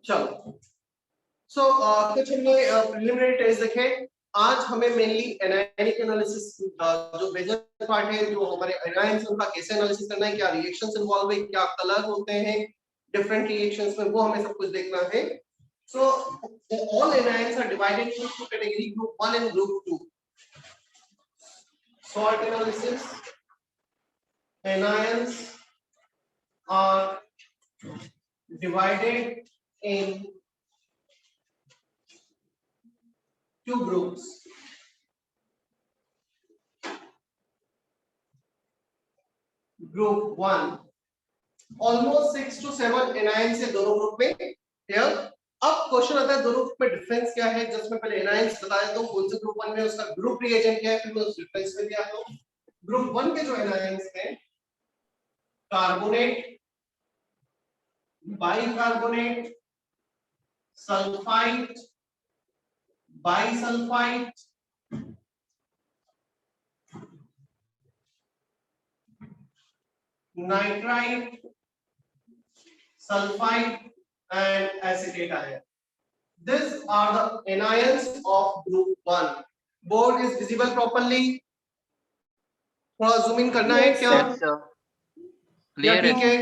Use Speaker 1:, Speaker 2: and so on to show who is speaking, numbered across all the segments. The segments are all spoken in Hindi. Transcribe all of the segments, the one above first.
Speaker 1: चलो कुछ हमने प्रिलिमिनरी टेस्ट देखे। आज हमें मेनली एनायनिक एनालिसिस जो मेजर पार्ट है, जो हमारे एनायंस उनका कैसे एनालिसिस करना है, क्या रिएक्शंस इन्वॉल्व है, क्या कलर होते हैं डिफरेंट रिएक्शंस में, वो हमें सब कुछ देखना है। So all anions are divided into two category, group 1 and group 2. Salt analysis, anions are divided in two groups. Group 1 almost 6 to 7 anions है दोनों ग्रुप में। क्लियर? अब क्वेश्चन आता है दोनों ग्रुप में डिफरेंस क्या है। जस्ट मैं पहले एनायंस बता देता हूं कौन से ग्रुप 1 में उसका ग्रुप रिएजेंट क्या है, फिर मैं उस डिफरेंस में भी आता हूं। ग्रुप 1 के जो एनायंस हैं, carbonate, bicarbonate, sulphide, bisulphide, nitride, sulfide and acetate ion. These are the anions of group 1. Board is visible properly? थोड़ा zoom in करना है क्या?
Speaker 2: Yes, sir.
Speaker 1: क्या
Speaker 2: Clear
Speaker 1: ठीक है?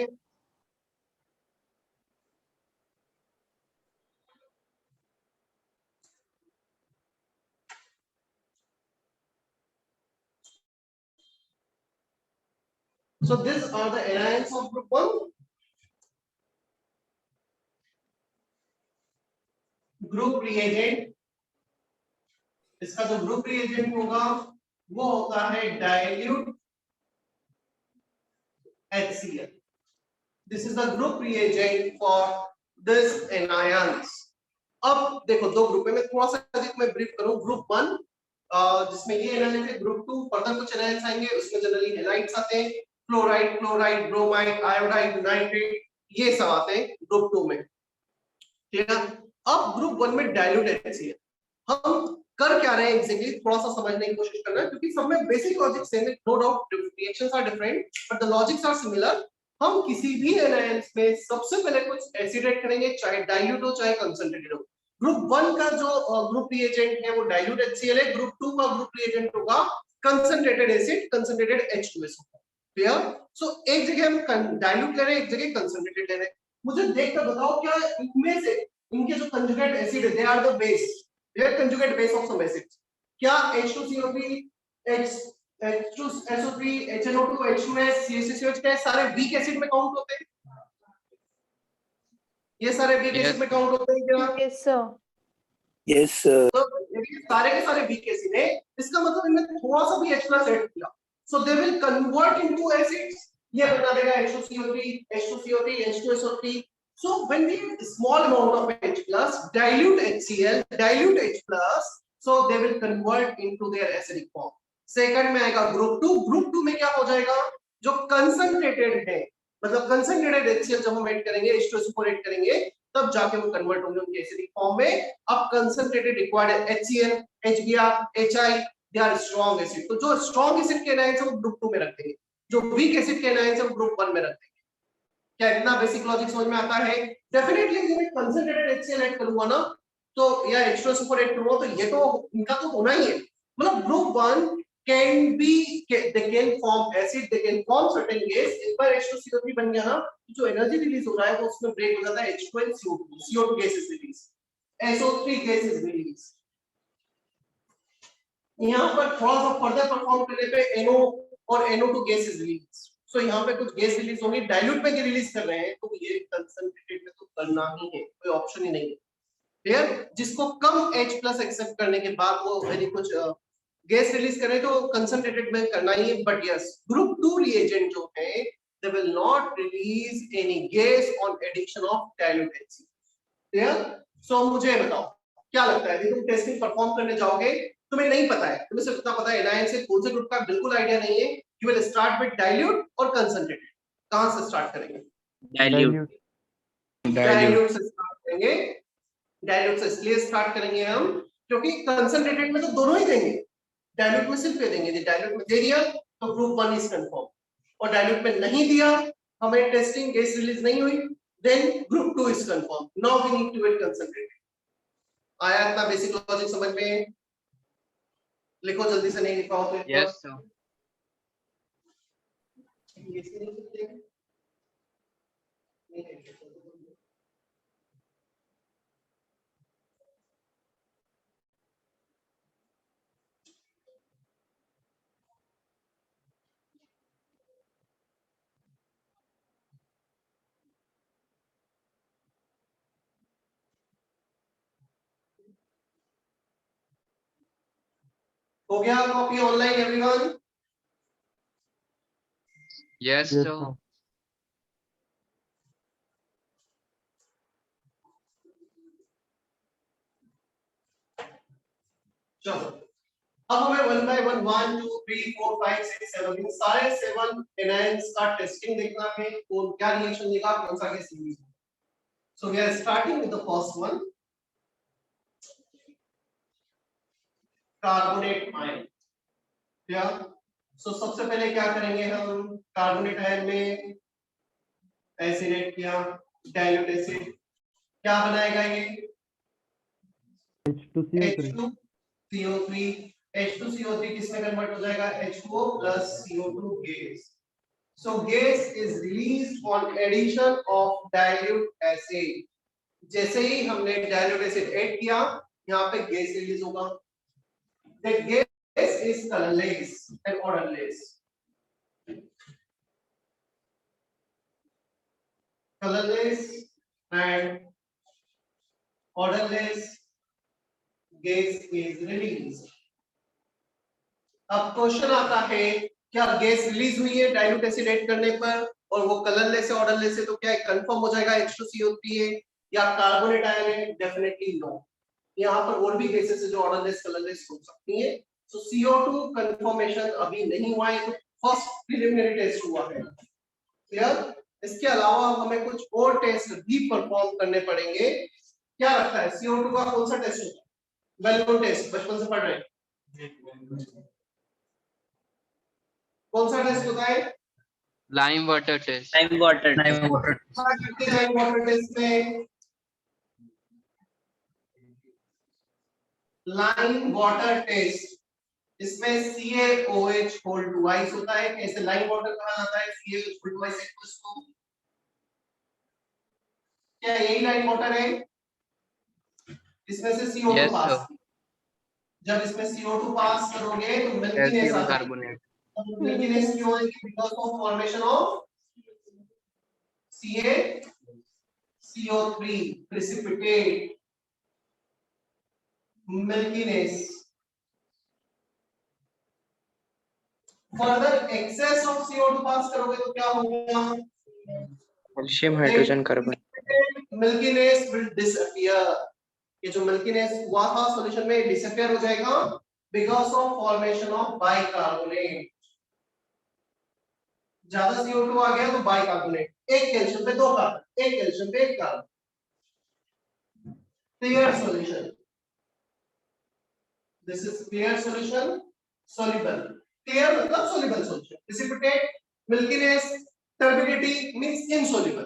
Speaker 1: So these are the anions of group 1. Group reagent, इसका जो ग्रुप रिएजेंट होगा वो होता है dilute HCl. This is the group reagent for this anions. अब देखो दो ग्रुप में थोड़ा सा अधिक मैं ब्रीफ करूं। ग्रुप 1 जिसमें ये एनालिसिस है, ग्रुप 2 फर्दर कुछ एनालिसिस आएंगे, उसमें जनरली हैलाइड्स आते हैं, fluoride, chloride, bromide, iodide, nitrate, ये सब आते हैं ग्रुप 2 में। ठीक है? अब ग्रुप 1 में डाइल्यूट HCl हम कर क्या रहे हैं एग्जैक्टली, थोड़ा सा समझने की कोशिश करना है, क्योंकि सब में बेसिक लॉजिक सेम है। No doubt reactions are different but the logics are similar. हम किसी भी एनालिसिस में सबसे पहले कुछ एसिडेट करेंगे, चाहे डाइल्यूट हो चाहे कंसंट्रेटेड हो। ग्रुप 1 का जो ग्रुप रिएजेंट है वो डाइल्यूट HCl है। ग्रुप 2 का ग्रुप रिएजेंट होगा concentrated acid, concentrated H2SO। Clear? So एक जगह हम डाइल्यूट ले रहे हैं, एक जगह कंसंट्रेटेड ले रहे हैं। मुझे देखकर बताओ क्या इनमें से इनके जो कंजुगेट एसिड है, they are the base, they are conjugate base of some acids. क्या H2CO3, H2SO3, HNO2, H2S, CH3COH क्या सारे वीक एसिड में काउंट होते हैं? ये सारे वीक एसिड में काउंट होते हैं क्या?
Speaker 3: Yes, sir.
Speaker 4: Yes, sir.
Speaker 1: तो ये सारे के सारे वीक एसिड है, इसका मतलब इनमें थोड़ा सा भी H+ ऐड किया, so they will convert into acids. ये बना देगा H2CO3, H2CO3, H2SO3. So when we small amount of H+ dilute HCl, dilute H+, so they will convert into their acidic form. Second में आएगा ग्रुप 2। ग्रुप 2 में क्या हो जाएगा, जो कंसंट्रेटेड है, मतलब कंसंट्रेटेड HCl जब हम ऐड करेंगे, H2SO4 ऐड करेंगे, तब जाके वो कन्वर्ट होंगे उनके एसिडिक फॉर्म में। अब concentrated required HCl, HBr, HI, they are strong acid. तो जो स्ट्रॉन्ग एसिड के एनायंस है वो ग्रुप 2 में रख देंगे, जो वीक एसिड के एनायंस है वो ग्रुप 1 में रख देंगे। क्या इतना बेसिक लॉजिक समझ में आता है? डेफिनेटली जब मैं कंसंट्रेटेड HCl ऐड करूंगा ना, तो या H2SO4 ऐड करूंगा, तो ये तो इनका तो होना ही है। मतलब group 1 can be, they can form acid, they can form certain gas। एक बार H2CO3 बन गया ना, जो एनर्जी रिलीज हो रहा है वो उसमें ब्रेक हो जाता है, H2 and CO2, CO2 gas is released, SO3 gas is released। यहाँ पर थोड़ा सा फर्दर परफॉर्म करने पे NO और NO2 gas is released। सो यहाँ पे कुछ गैस रिलीज होंगी, डाइल्यूट में रिलीज कर रहे हैं, तो ये कंसंट्रेटेड में तो करना ही है, कोई ऑप्शन ही नहीं है। क्लियर? जिसको कम H+ एक्सेप्ट करने के बाद वो यदि कुछ गैस रिलीज करें तो कंसंट्रेटेड में करना ही है। बट यस, ग्रुप 2 रिएजेंट जो है, they will not release any gas on addition of dilute HCl। Clear? So मुझे बताओ क्या लगता है, यदि तुम टेस्टिंग परफॉर्म करने जाओगे, तुम्हें नहीं पता है, तुम्हें सिर्फ इतना पता है एनायन से कौन से ग्रुप का बिल्कुल आइडिया नहीं है, you will start with dilute और कंसंट्रेटेड। कहां से स्टार्ट करेंगे?
Speaker 2: डाइल्यूट
Speaker 1: डाइल्यूट से स्टार्ट करेंगे। डाइल्यूट से इसलिए स्टार्ट करेंगे हम क्योंकि कंसंट्रेटेड में तो दोनों ही देंगे, डाइल्यूट में सिर्फ ये देंगे। डाइल्यूट में दे दिया तो ग्रुप 1 इज कंफर्म, और डाइल्यूट में नहीं दिया, हमें टेस्टिंग गैस रिलीज नहीं हुई, then group 2 is confirmed. Now we need to get concentrated. आया इतना बेसिक लॉजिक समझ में? लिखो जल्दी से, नहीं लिखा हो तो
Speaker 2: Yes, sir.
Speaker 1: हो गया copy online everyone?
Speaker 2: Yes,
Speaker 3: Yes,
Speaker 2: sir.
Speaker 3: sir.
Speaker 1: चलो अब हमें 1 by 1 1 2 3 4 5 6 7 इन सारे 7 एनायंस का टेस्टिंग देखना है, कौन क्या रिएक्शन देगा, कौन सा गैस रिलीज होगा. So we are starting with the first one, carbonate ion. क्या? सो सबसे पहले क्या करेंगे हम, कार्बोनेट आयन में एसिड ऐड किया, डाइल्यूट एसिड, क्या बनाएगा ये?
Speaker 3: H2CO3.
Speaker 1: H2CO3. H2CO3 किसमें कन्वर्ट हो जाएगा? H2O plus CO2 gas. So gas is released on addition of dilute acid. जैसे ही हमने dilute acid ऐड किया, यहाँ पे gas रिलीज होगा. The gas is colorless and odorless. Colorless and odorless gas is released. अब क्वेश्चन आता है, क्या गैस रिलीज हुई है डाइल्यूट एसिड ऐड करने पर और वो कलरलेस है ऑर्डरलेस है, तो क्या कंफर्म हो जाएगा H2CO3 है या कार्बोनेट आयन है? Definitely no. यहाँ पर और भी गैसेस है जो ऑर्डरलेस कलरलेस हो सकती है. सो CO2 कंफर्मेशन अभी नहीं हुआ है, तो फर्स्ट प्रिलिमिनरी टेस्ट हुआ है. क्लियर? इसके अलावा हमें कुछ और टेस्ट भी परफॉर्म करने पड़ेंगे. क्या रखा है? CO2 का कौन सा टेस्ट होता है? वेल नोन टेस्ट, बचपन से पढ़ रहे हैं. कौन सा टेस्ट होता है?
Speaker 2: Lime water test.
Speaker 5: Lime water.
Speaker 1: Lime water test में लाइम वाटर टेस्ट, इसमें CaOH होल्ड ट्वाइस होता है. कैसे लाइम वाटर कहा जाता है? CaOH whole twice equals to, क्या यही लाइम वाटर है? इसमें से CO2
Speaker 2: Yes,
Speaker 1: पास.
Speaker 2: sir.
Speaker 1: जब इसमें CO2 पास करोगे तो मिल्कीनेस
Speaker 2: Calcium
Speaker 1: आता है.
Speaker 2: carbonate.
Speaker 1: मिल्कीनेस क्यों है? Because of formation of CaCO3 precipitate milkiness. Further excess of CO2 पास करोगे तो क्या होगा?
Speaker 5: Calcium hydrogen carbon.
Speaker 1: Milkiness will disappear. ये जो मिल्कीनेस हुआ था सॉल्यूशन में डिसअपियर हो जाएगा because of formation of bicarbonate. ज्यादा CO2 आ गया तो बाइकार्बोनेट, एक कैल्शियम पे दो कार्बन, एक कैल्शियम पे एक carbon. Clear solution. This is clear solution. Soluble, clear मतलब soluble solution. Precipitate, milkiness, turbidity means insoluble.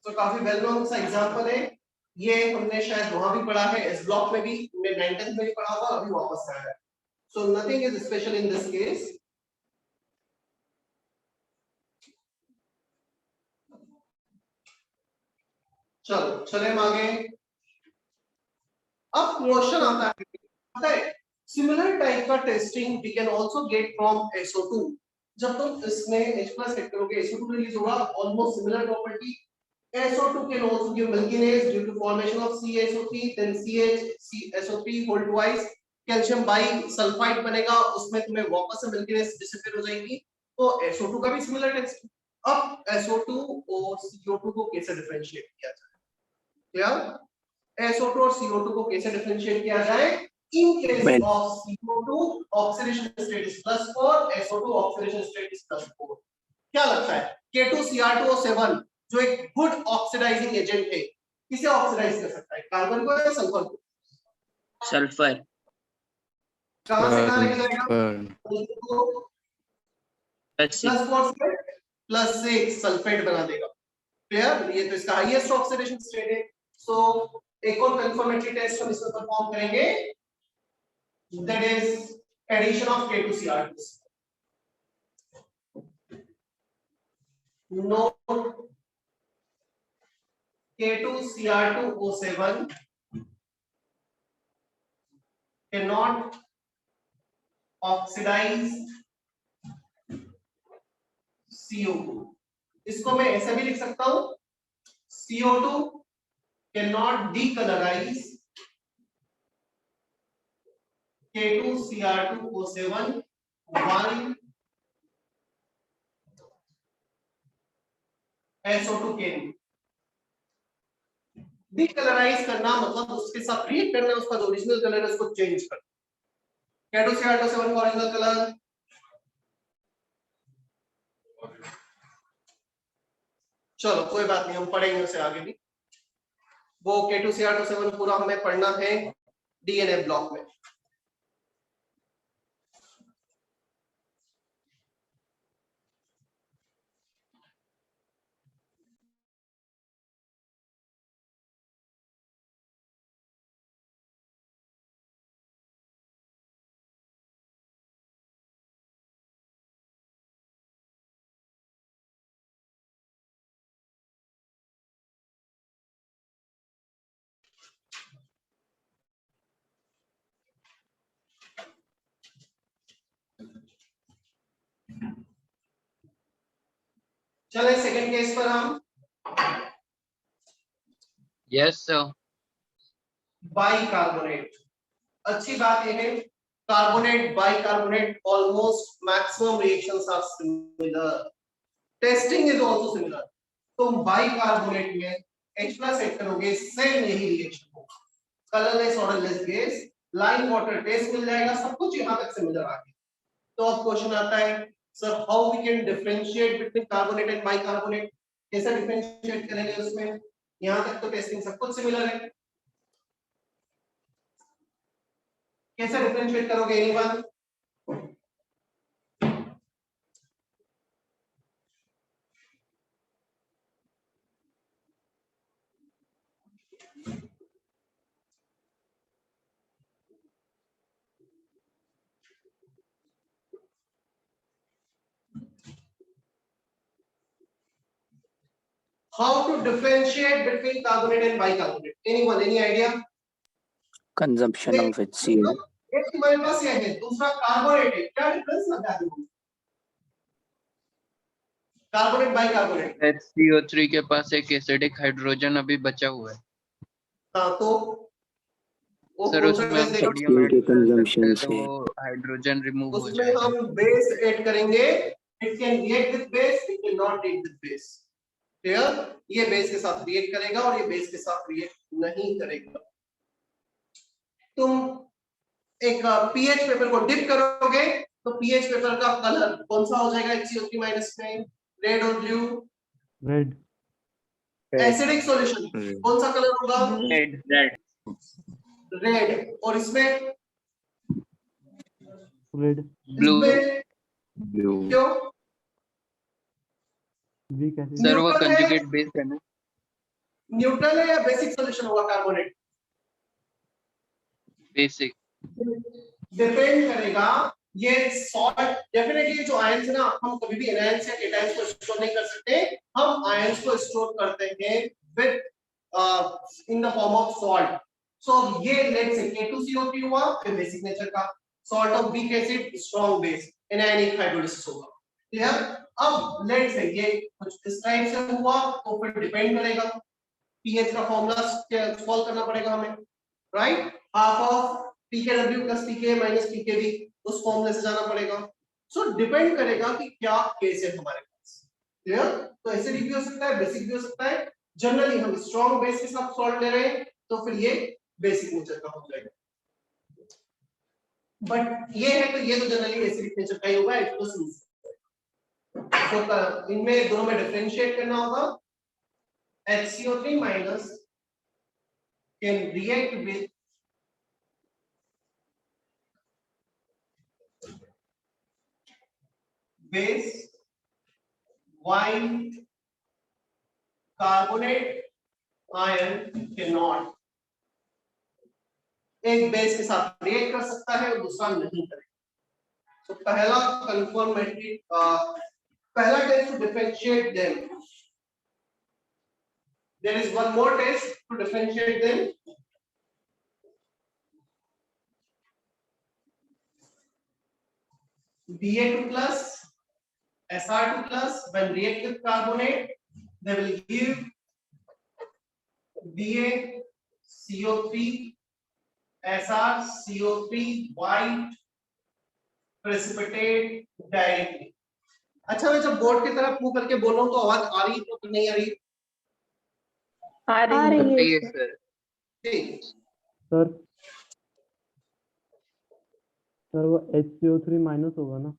Speaker 1: तो काफी वेल नोन सा एग्जांपल है ये. हमने शायद वहां भी पढ़ा है, इस ब्लॉक में भी, हमने 9th में भी पढ़ा होगा, अभी वापस आया है. So nothing is special in this case. चलो चले हम आगे. अब क्वेश्चन आता है, सिमिलर टाइप का testing we can also get from SO2. जब तुम इसमें H+ ऐड करोगे SO2 रिलीज होगा, almost similar property. SO2 can also give milkinase due to formation of CaSO3, then CH, SO3 hold twice. Calcium by sulphide बनेगा, उसमें तुम्हें वापस से मिल्कीनेस डिसअपीयर हो जाएगी। तो SO2 का भी सिमिलर टेस्ट। अब SO2 और CO2 को कैसे डिफरेंशिएट किया जाए? क्लियर? SO2 और CO2 को कैसे डिफरेंशिएट किया जाए? In case
Speaker 4: Well.
Speaker 1: of CO2 oxidation state is +4, SO2 oxidation state is +4। क्या लगता है K2Cr2O7 जो एक गुड ऑक्सीडाइजिंग एजेंट है, किसे ऑक्सीडाइज कर सकता है, कार्बन को या सल्फर को?
Speaker 5: सल्फर।
Speaker 1: कहां से कहां लेके जाएगा? +4 से +6 सल्फेट बना देगा। क्लियर? ये तो इसका हाईएस्ट ऑक्सीडेशन स्टेट है। सो एक और कंफर्मेटरी टेस्ट हम इसमें परफॉर्म करेंगे, that is addition of K2Cr2। Note K2Cr2O7 cannot oxidize CO2। इसको मैं ऐसे भी लिख सकता हूं, CO2 cannot decolorize K2Cr2O7 while SO2 can। Decolourise करना मतलब उसके साथ रिएक्ट करना, उसका जो ओरिजिनल कलर है उसको चेंज करना। K2Cr2O7 का ओरिजिनल कलर चलो कोई बात नहीं, हम पढ़ेंगे उसे आगे भी। वो K2Cr2O7 पूरा हमें पढ़ना है डीएनए ब्लॉक में। चले सेकंड केस पर हम।
Speaker 2: Yes, sir.
Speaker 1: बाइकार्बोनेट। अच्छी बात यह है carbonate bicarbonate almost maximum reactions are similar, testing is also similar. तुम बाइकार्बोनेट में H+ ऐड करोगे, सेम यही रिएक्शन होगा, colourless odourless gas, lime water test मिल जाएगा, सब कुछ यहां तक सिमिलर आ गया। तो अब क्वेश्चन आता है, sir how we can differentiate between carbonate and bicarbonate, कैसे डिफरेंशिएट करेंगे उसमें? यहां तक तो टेस्टिंग सब कुछ सिमिलर है, कैसे डिफरेंशिएट करोगे anyone? How to differentiate between carbonate and bicarbonate? Anyone, any idea?
Speaker 4: Consumption of HCl.
Speaker 1: एक तुम्हारे पास ये है, दूसरा कार्बोनेट है, क्या डिफरेंस लगा दूं? Carbonate bicarbonate.
Speaker 2: HCO3 के पास एक एसिडिक हाइड्रोजन अभी बचा हुआ है।
Speaker 1: हाँ तो वो
Speaker 2: सर
Speaker 1: कौन सा
Speaker 2: उसमें
Speaker 1: गैस
Speaker 2: हम
Speaker 1: देगा?
Speaker 2: सोडियम
Speaker 4: HCl
Speaker 2: ऐड
Speaker 4: के
Speaker 2: कर सकते
Speaker 4: consumption
Speaker 2: हैं तो
Speaker 4: से
Speaker 2: वो हाइड्रोजन रिमूव हो
Speaker 1: उसमें
Speaker 2: जाएगा।
Speaker 1: हम बेस ऐड करेंगे, it can react with base, it can not react with base. Clear? ये बेस के साथ रिएक्ट करेगा और ये बेस के साथ रिएक्ट नहीं करेगा। तुम एक पीएच पेपर को डिप करोगे तो पीएच पेपर का कलर कौन सा हो जाएगा HCO3- में? रेड और ब्लू?
Speaker 3: रेड।
Speaker 1: एसिडिक सॉल्यूशन कौन सा कलर होगा?
Speaker 5: रेड। रेड।
Speaker 1: रेड। और इसमें?
Speaker 3: रेड।
Speaker 2: ब्लू।
Speaker 1: इसमें
Speaker 4: blue.
Speaker 1: क्यों?
Speaker 3: Weak acid.
Speaker 2: सर वो
Speaker 1: न्यूट्रल है,
Speaker 2: कंजुगेट बेस है ना।
Speaker 1: न्यूट्रल है या बेसिक सॉल्यूशन होगा कार्बोनेट?
Speaker 2: बेसिक।
Speaker 1: डिपेंड करेगा, ये सॉल्ट डेफिनेटली जो आयंस है ना, हम कभी भी एनायंस या केटायंस को स्टोर नहीं कर सकते, हम आयंस को स्टोर करते हैं with in the form of salt. So ये लेट्स से K2CO3 हुआ, फिर बेसिक नेचर का salt of weak acid, strong base, anionic hydrolysis होगा। क्लियर? अब लेट्स से ये कुछ इस टाइप से हुआ तो फिर डिपेंड करेगा, पीएच का फॉर्मूला सॉल्व करना पड़ेगा हमें, right? Half of pKw plus pK minus pKb उस फॉर्मूले से जाना पड़ेगा। सो डिपेंड करेगा कि क्या केस है हमारे पास। क्लियर? तो एसिडिक भी हो सकता है, बेसिक भी हो सकता है। जनरली हम स्ट्रॉन्ग बेस के साथ सॉल्ट ले रहे हैं तो फिर ये बेसिक नेचर का हो जाएगा। बट ये है तो ये तो जनरली एसिडिक नेचर का ही होगा H+. तो इनमें दोनों में डिफरेंशिएट करना होगा। HCO3 minus can react with base white carbonate ion cannot. एक बेस के साथ रिएक्ट कर सकता है और दूसरा नहीं करेगा। तो पहला कंफर्मेटरी पहला test to differentiate them. There is one more test to differentiate them. Ba2 plus Sr2 plus when react with carbonate, they will give BaCO3 SrCO3 white precipitate directly. अच्छा मैं जब बोर्ड की तरफ मुंह करके बोल रहा हूँ तो आवाज आ रही है तो नहीं आ रही?
Speaker 6: आ रही है
Speaker 2: सर।
Speaker 1: ठीक
Speaker 3: सर सर वो HCO3 माइनस होगा ना?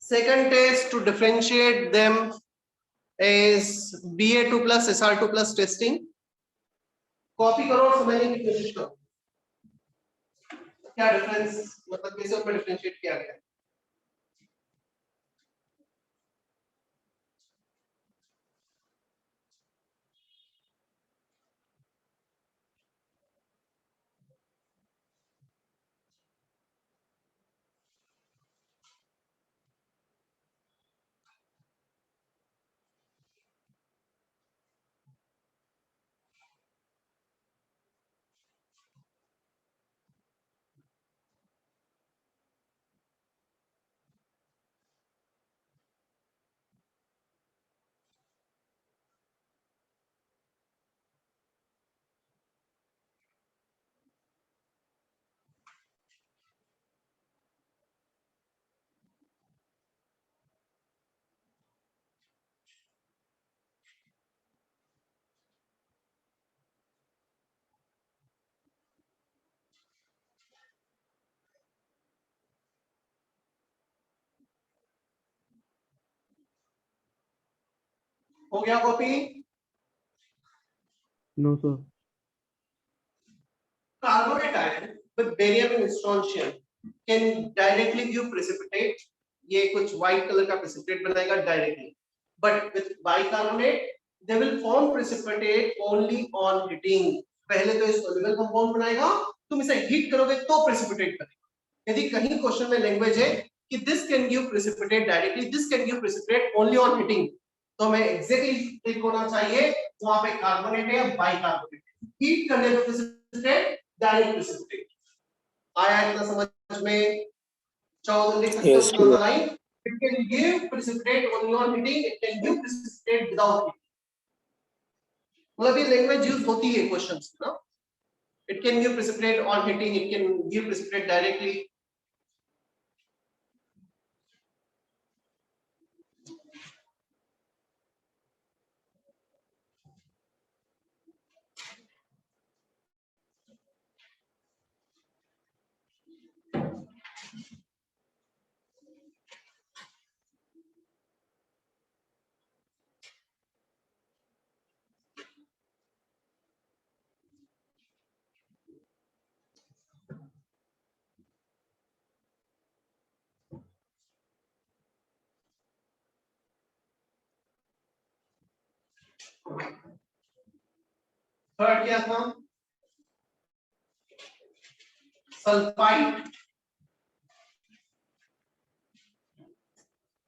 Speaker 1: second test to differentiate them is Ba2 plus Sr2 plus testing. Copy करो और समझने की कोशिश करो क्या डिफरेंस मतलब कैसे उसमें डिफरेंशिएट किया गया है। हो गया copy?
Speaker 3: No sir.
Speaker 1: Carbonate ion with barium and strontium can directly give precipitate. ये कुछ white color का precipitate बनाएगा directly. But with bicarbonate, they will form precipitate only on heating. पहले तो ये soluble compound बनाएगा, तुम इसे heat करोगे तो precipitate करेगा। यदि कहीं क्वेश्चन में लैंग्वेज है कि this can give precipitate directly, this can give precipitate only on heating, तो हमें exactly क्लिक होना चाहिए वहां पे कार्बोनेट है या बाइकार्बोनेट। हीट करने पे precipitate डायरेक्ट प्रेसिपिटेट आया इतना समझ में? चाहो लिख सकते
Speaker 4: Yes,
Speaker 1: हो line it can give precipitate only on heating, it can give precipitate without heating. मतलब ये लैंग्वेज यूज होती है क्वेश्चंस में ना। It can give precipitate on heating, it can give precipitate directly. Third क्या था? Sulphide,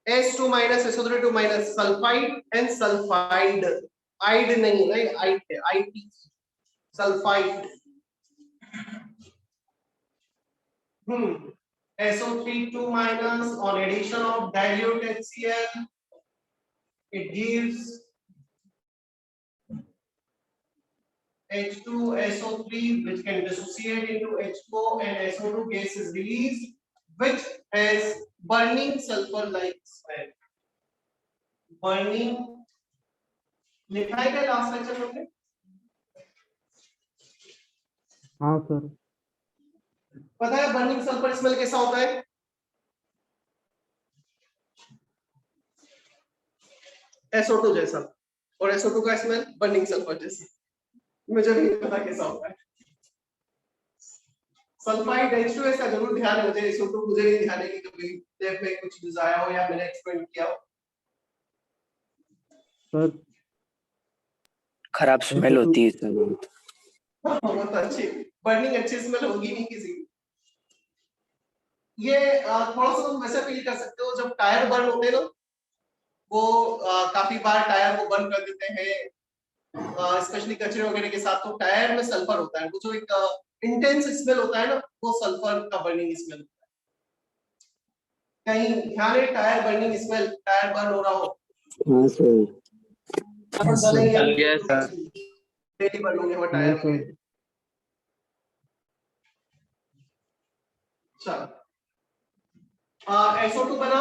Speaker 1: S2 minus SO3 2 minus sulphide and sulphide, ide नहीं है, आइड है, IT, sulphide. SO3 2 minus on addition of dilute HCl, it gives H2SO3 which can dissociate into H2O and SO2 gas is released which has burning sulfur like smell. Burning लिखा है क्या लास्ट लेक्चर में?
Speaker 3: हाँ सर।
Speaker 1: पता है बर्निंग सल्फर स्मेल कैसा होता है? SO2 जैसा, और SO2 का स्मेल बर्निंग सल्फर जैसा। मुझे भी नहीं पता कैसा होता है। सल्फाइड H2S का जरूर ध्यान है, मुझे SO2 मुझे नहीं ध्यान है कि कभी लैब में कुछ यूज आया हो या मैंने एक्सपेरिमेंट किया हो।
Speaker 3: सर
Speaker 4: खराब स्मेल होती है सर बहुत।
Speaker 1: बहुत अच्छी बर्निंग, अच्छी स्मेल होगी नहीं किसी की। ये थोड़ा सा तुम वैसे फील कर सकते हो जब टायर बर्न होते हैं ना, वो काफी बार टायर को बर्न कर देते हैं, स्पेशली कचरे वगैरह के साथ, तो टायर में सल्फर होता है, वो जो एक इंटेंस स्मेल होता है ना, वो सल्फर का बर्निंग स्मेल होता है। कहीं ध्यान है tyre burning smell, tyre burn हो रहा हो?
Speaker 4: हाँ sir.
Speaker 2: Yes, sir.
Speaker 1: Daily burn होने वाला
Speaker 3: नहीं
Speaker 1: टायर
Speaker 3: सर।
Speaker 1: में। चलो SO2 बना,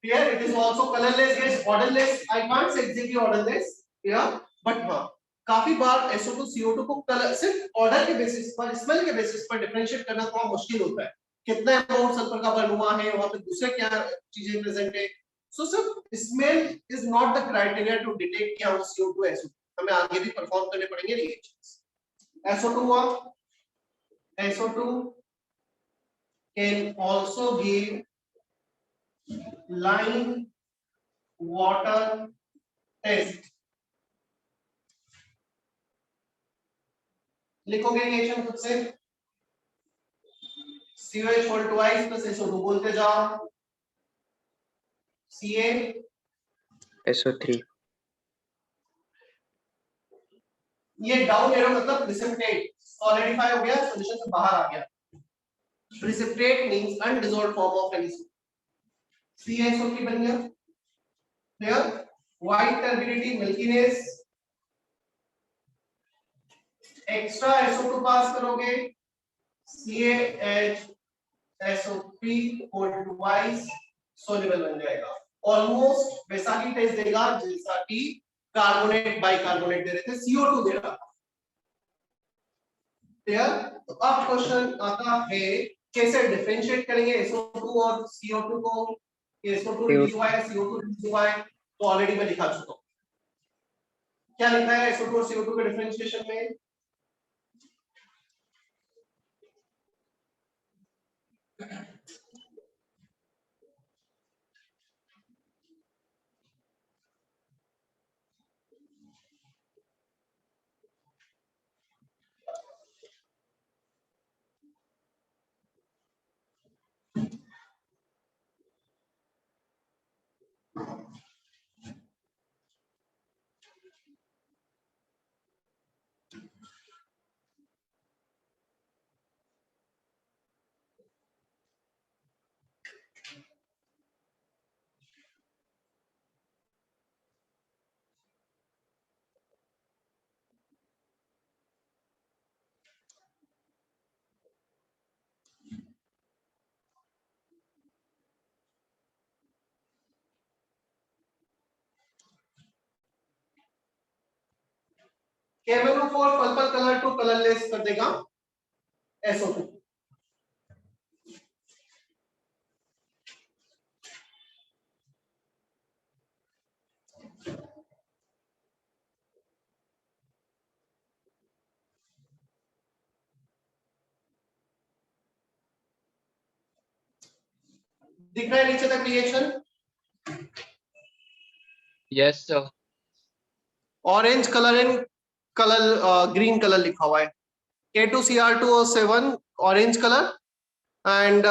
Speaker 1: here it is also colorless gas, odorless, I can't say exactly odorless here, but हाँ काफी बार SO2 CO2 को कलर सिर्फ ऑर्डर के बेसिस पर, स्मेल के बेसिस पर डिफरेंशिएट करना थोड़ा मुश्किल होता है। कितना अमाउंट सल्फर का बर्न हुआ है, वहां पे दूसरे क्या चीजें प्रेजेंट है। सो सिर्फ smell is not the criteria to detect क्या वो CO2 SO2, हमें आगे भी परफॉर्म करने पड़ेंगे रिएक्शंस। SO2 हुआ, SO2 can also give lime water test। लिखोगे रिएक्शन खुद से, COH whole twice plus SO2 बोलते जाओ, Ca
Speaker 2: SO3.
Speaker 1: ये डाउन एरो मतलब प्रिसिपिटेट, सॉलिडिफाई हो गया, सॉल्यूशन से बाहर आ गया। Precipitate means undissolved form of any solute, CaSO3 बन गया। Clear? White turbidity, milkiness, extra SO2 pass करोगे, CaHSO3 होल ट्वाइस सॉल्युबल बन जाएगा। ऑलमोस्ट वैसा ही टेस्ट देगा जैसा कि कार्बोनेट बाइकार्बोनेट दे रहे थे, CO2 दे रहा। क्लियर? तो अब क्वेश्चन आता है कैसे डिफरेंशिएट करेंगे SO2 और CO2 को। SO2 रिलीज हुआ है, CO2 रिलीज हुआ है, तो ऑलरेडी मैं दिखा चुका हूं। क्या लिखा है SO2 और CO2 के डिफरेंशिएशन में? KMnO4 purple colour to colourless कर देगा SO2। दिख रहा है नीचे तक reaction?
Speaker 2: Yes, sir.
Speaker 1: Orange colour and colour green colour लिखा हुआ है। K2Cr2O7 orange colour and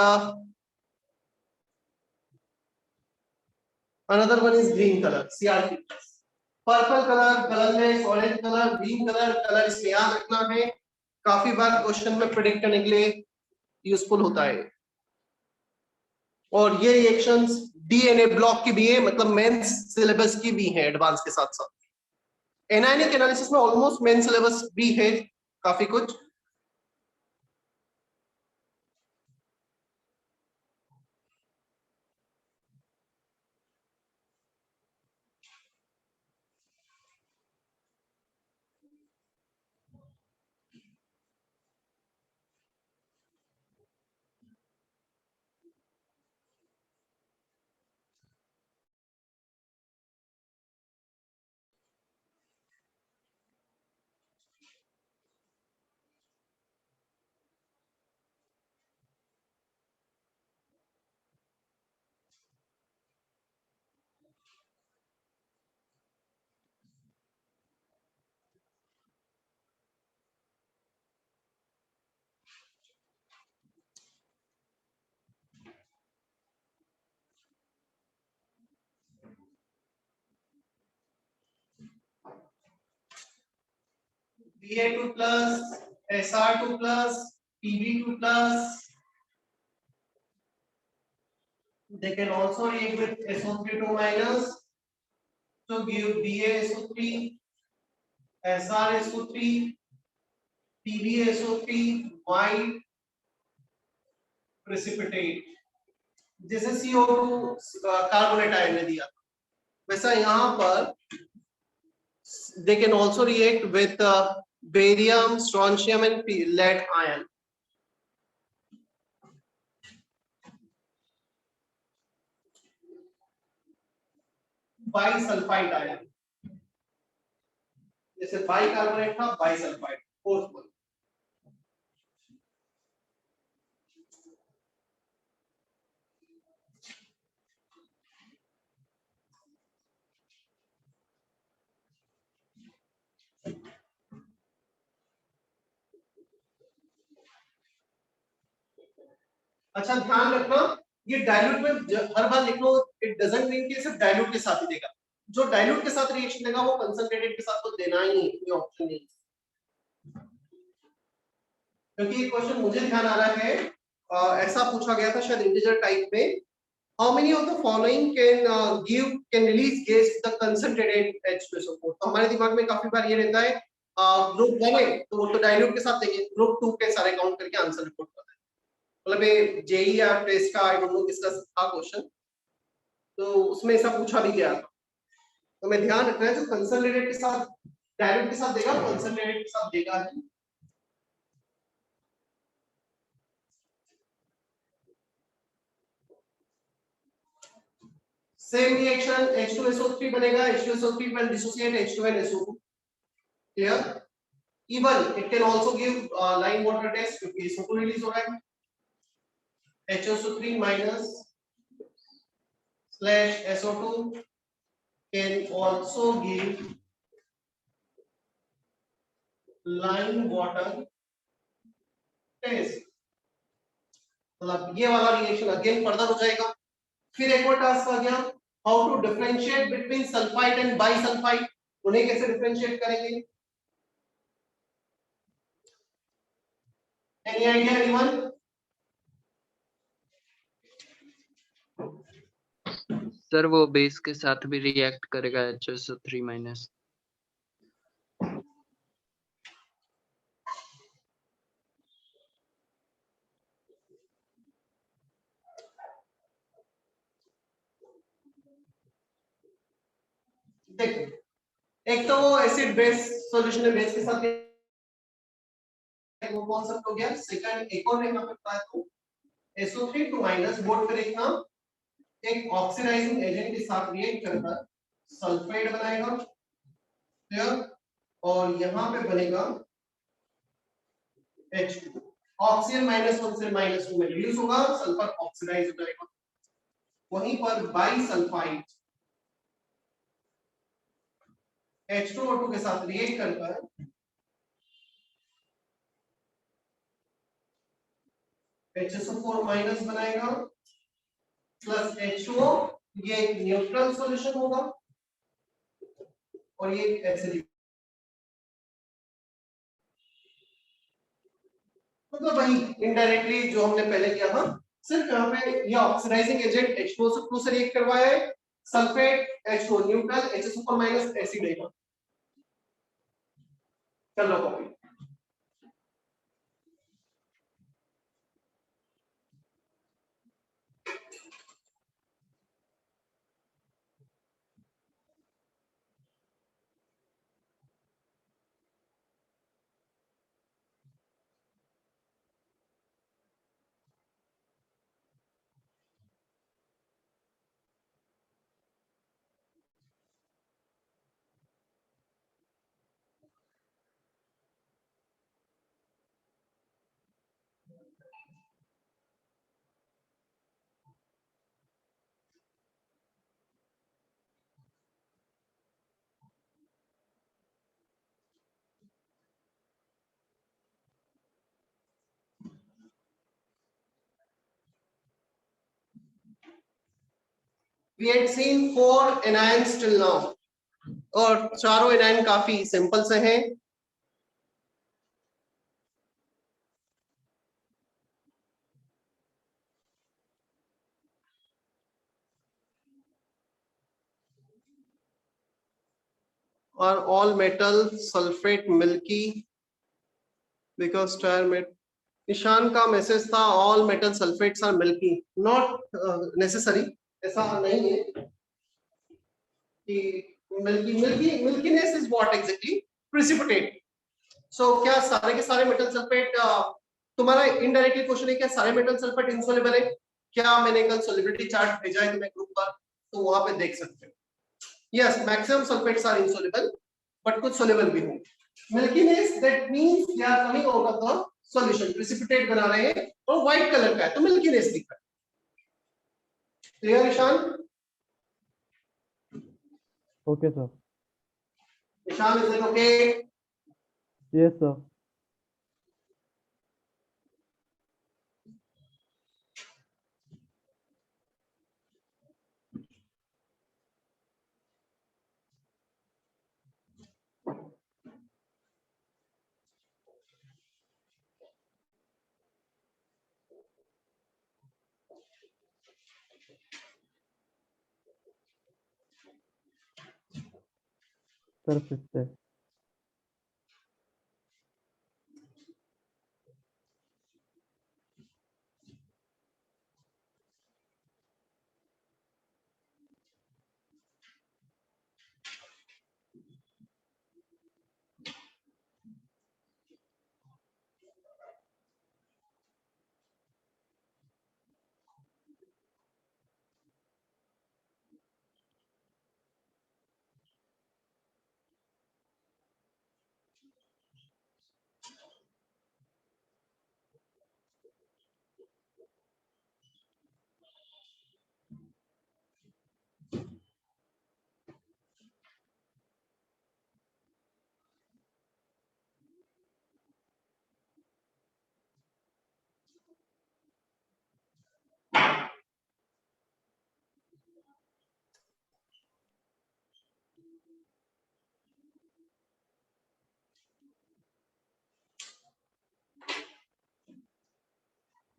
Speaker 1: another one is green color Cr3 purple colour colourless orange colour green colour colour इसमें याद रखना है, काफी बार क्वेश्चन में प्रेडिक्ट करने के लिए यूजफुल होता है। और ये रिएक्शंस डीएनए ब्लॉक की भी है, मतलब मेंस सिलेबस की भी है एडवांस के साथ साथ। एनायनिक एनालिसिस में ऑलमोस्ट मेन सिलेबस भी है काफी कुछ। Ba2 plus Sr2 plus Pb2 plus, they can also react with SO3 2 minus to give BaSO3, SrSO3, PbSO3 white precipitate, जैसे CO2 कार्बोनेट आयन ने दिया वैसा यहाँ पर they can also react with barium, strontium and lead ion. Bisulphide ion, जैसे बाइकार्बोनेट था बाइसल्फाइड फोर्थ। अच्छा ध्यान रखना, ये डाइल्यूट में हर बार लिख लो, इट डजंट मीन कि सिर्फ डाइल्यूट के साथ ही देगा, जो डाइल्यूट के साथ रिएक्शन देगा वो कंसंट्रेटेड के साथ तो देना ही नहीं, कोई ऑप्शन नहीं। क्योंकि ये क्वेश्चन मुझे ध्यान आ रहा है, ऐसा पूछा गया था शायद इंटीजर टाइप में, how many of the following can release gas with the concentrated H2SO4। तो हमारे दिमाग में काफी बार ये रहता है ग्रुप 1 है तो वो तो डाइल्यूट के साथ देंगे, ग्रुप 2 के सारे काउंट करके आंसर रिपोर्ट करते हैं। मतलब ये जेई या टेस्ट का आई डोंट नो किसका था क्वेश्चन, तो उसमें ऐसा पूछा भी गया था। तो मैं ध्यान रखना है जो कंसंट्रेटेड के साथ डाइल्यूट के साथ देगा कंसंट्रेटेड के साथ देगा ही। सेम रिएक्शन H2SO3 बनेगा, H2SO3 will dissociate H2 and SO2, clear? Even it can also give line water test क्योंकि SO2 रिलीज हो रहा है, HSO3 minus slash SO2 can also give line water test। मतलब ये वाला रिएक्शन अगेन फर्दर हो जाएगा। फिर एक और टास्क आ गया, how to differentiate between sulphide and bisulphide, उन्हें कैसे डिफरेंशिएट करेंगे? Any idea anyone?
Speaker 2: सर वो बेस के साथ भी रिएक्ट करेगा HSO3 माइनस।
Speaker 1: देखो एक तो एसिड बेस सॉल्यूशन है, बेस के साथ वो कौन सा हो गया, सेकंड एक और यहाँ पे पता है तो SO3 2 माइनस बोर्ड पे देखना, एक ऑक्सीडाइजिंग एजेंट के साथ रिएक्ट करकर सल्फाइड बनाएगा, क्लियर? और यहाँ पे बनेगा H2, ऑक्सीजन -1 से -2 में रिड्यूस होगा, सल्फर ऑक्सीडाइज हो जाएगा। वहीं पर बाइसल्फाइड H2O2 के साथ रिएक्ट करकर HSO4 माइनस बनाएगा प्लस H2O, ये एक न्यूट्रल सॉल्यूशन होगा और ये एक एसिडिक, मतलब वही इनडायरेक्टली जो हमने पहले किया था, सिर्फ यहाँ पे ये ऑक्सीडाइजिंग एजेंट H2O2 से रिएक्ट करवाया है, sulphate H2O neutral, HSO4 minus acid है। चलो copy we had seen 4 anions till now और चारों एनायन काफी सिंपल से हैं। और all metal sulfate milky because tire met निशान का मैसेज था all metal sulfates are milky, not necessary, ऐसा नहीं है कि milkiness is what exactly? Precipitate. So क्या सारे के सारे मेटल सल्फेट, तुम्हारा इनडायरेक्टली क्वेश्चन है क्या सारे मेटल सल्फेट इनसॉल्युबल है क्या? मैंने कल सॉल्युबिलिटी चार्ट भेजा है तुम्हें ग्रुप पर, तो वहां पे देख सकते हो। Yes, maximum sulphates are insoluble but कुछ सॉल्युबल भी होंगे। Milkiness that means they are coming out of the solution, precipitate बना रहे हैं और व्हाइट कलर का है तो मिल्कीनेस दिख रहा है। Clear Ishaan?
Speaker 3: Okay, sir.
Speaker 1: Ishaan is it okay?
Speaker 3: Yes, sir. Sir, 50.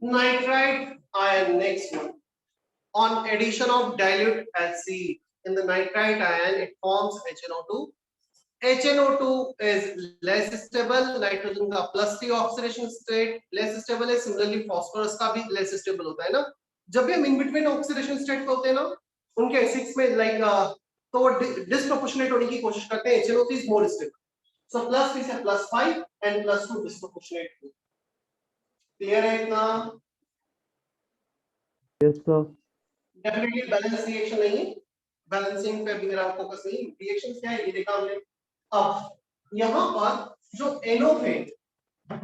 Speaker 1: Nitrite ion, next one. On addition of dilute acid in the nitrite ion, it forms HNO2. HNO2 is less stable, nitrogen का plus 3 oxidation state less stable है, similarly phosphorus का भी less stable होता है ना। जब भी हम in between oxidation state पे होते हैं ना, उनके acids में like तो वो disproportionate होने की कोशिश करते हैं, HNO3 is more stable. So plus 3 से plus 5 and plus 2 disproportionate. Clear है इतना?
Speaker 3: Yes, sir.
Speaker 1: Definitely balance reaction नहीं है, बैलेंसिंग पे भी मेरा फोकस नहीं। रिएक्शन क्या है ये देखा हमने। अब यहाँ पर जो NO है,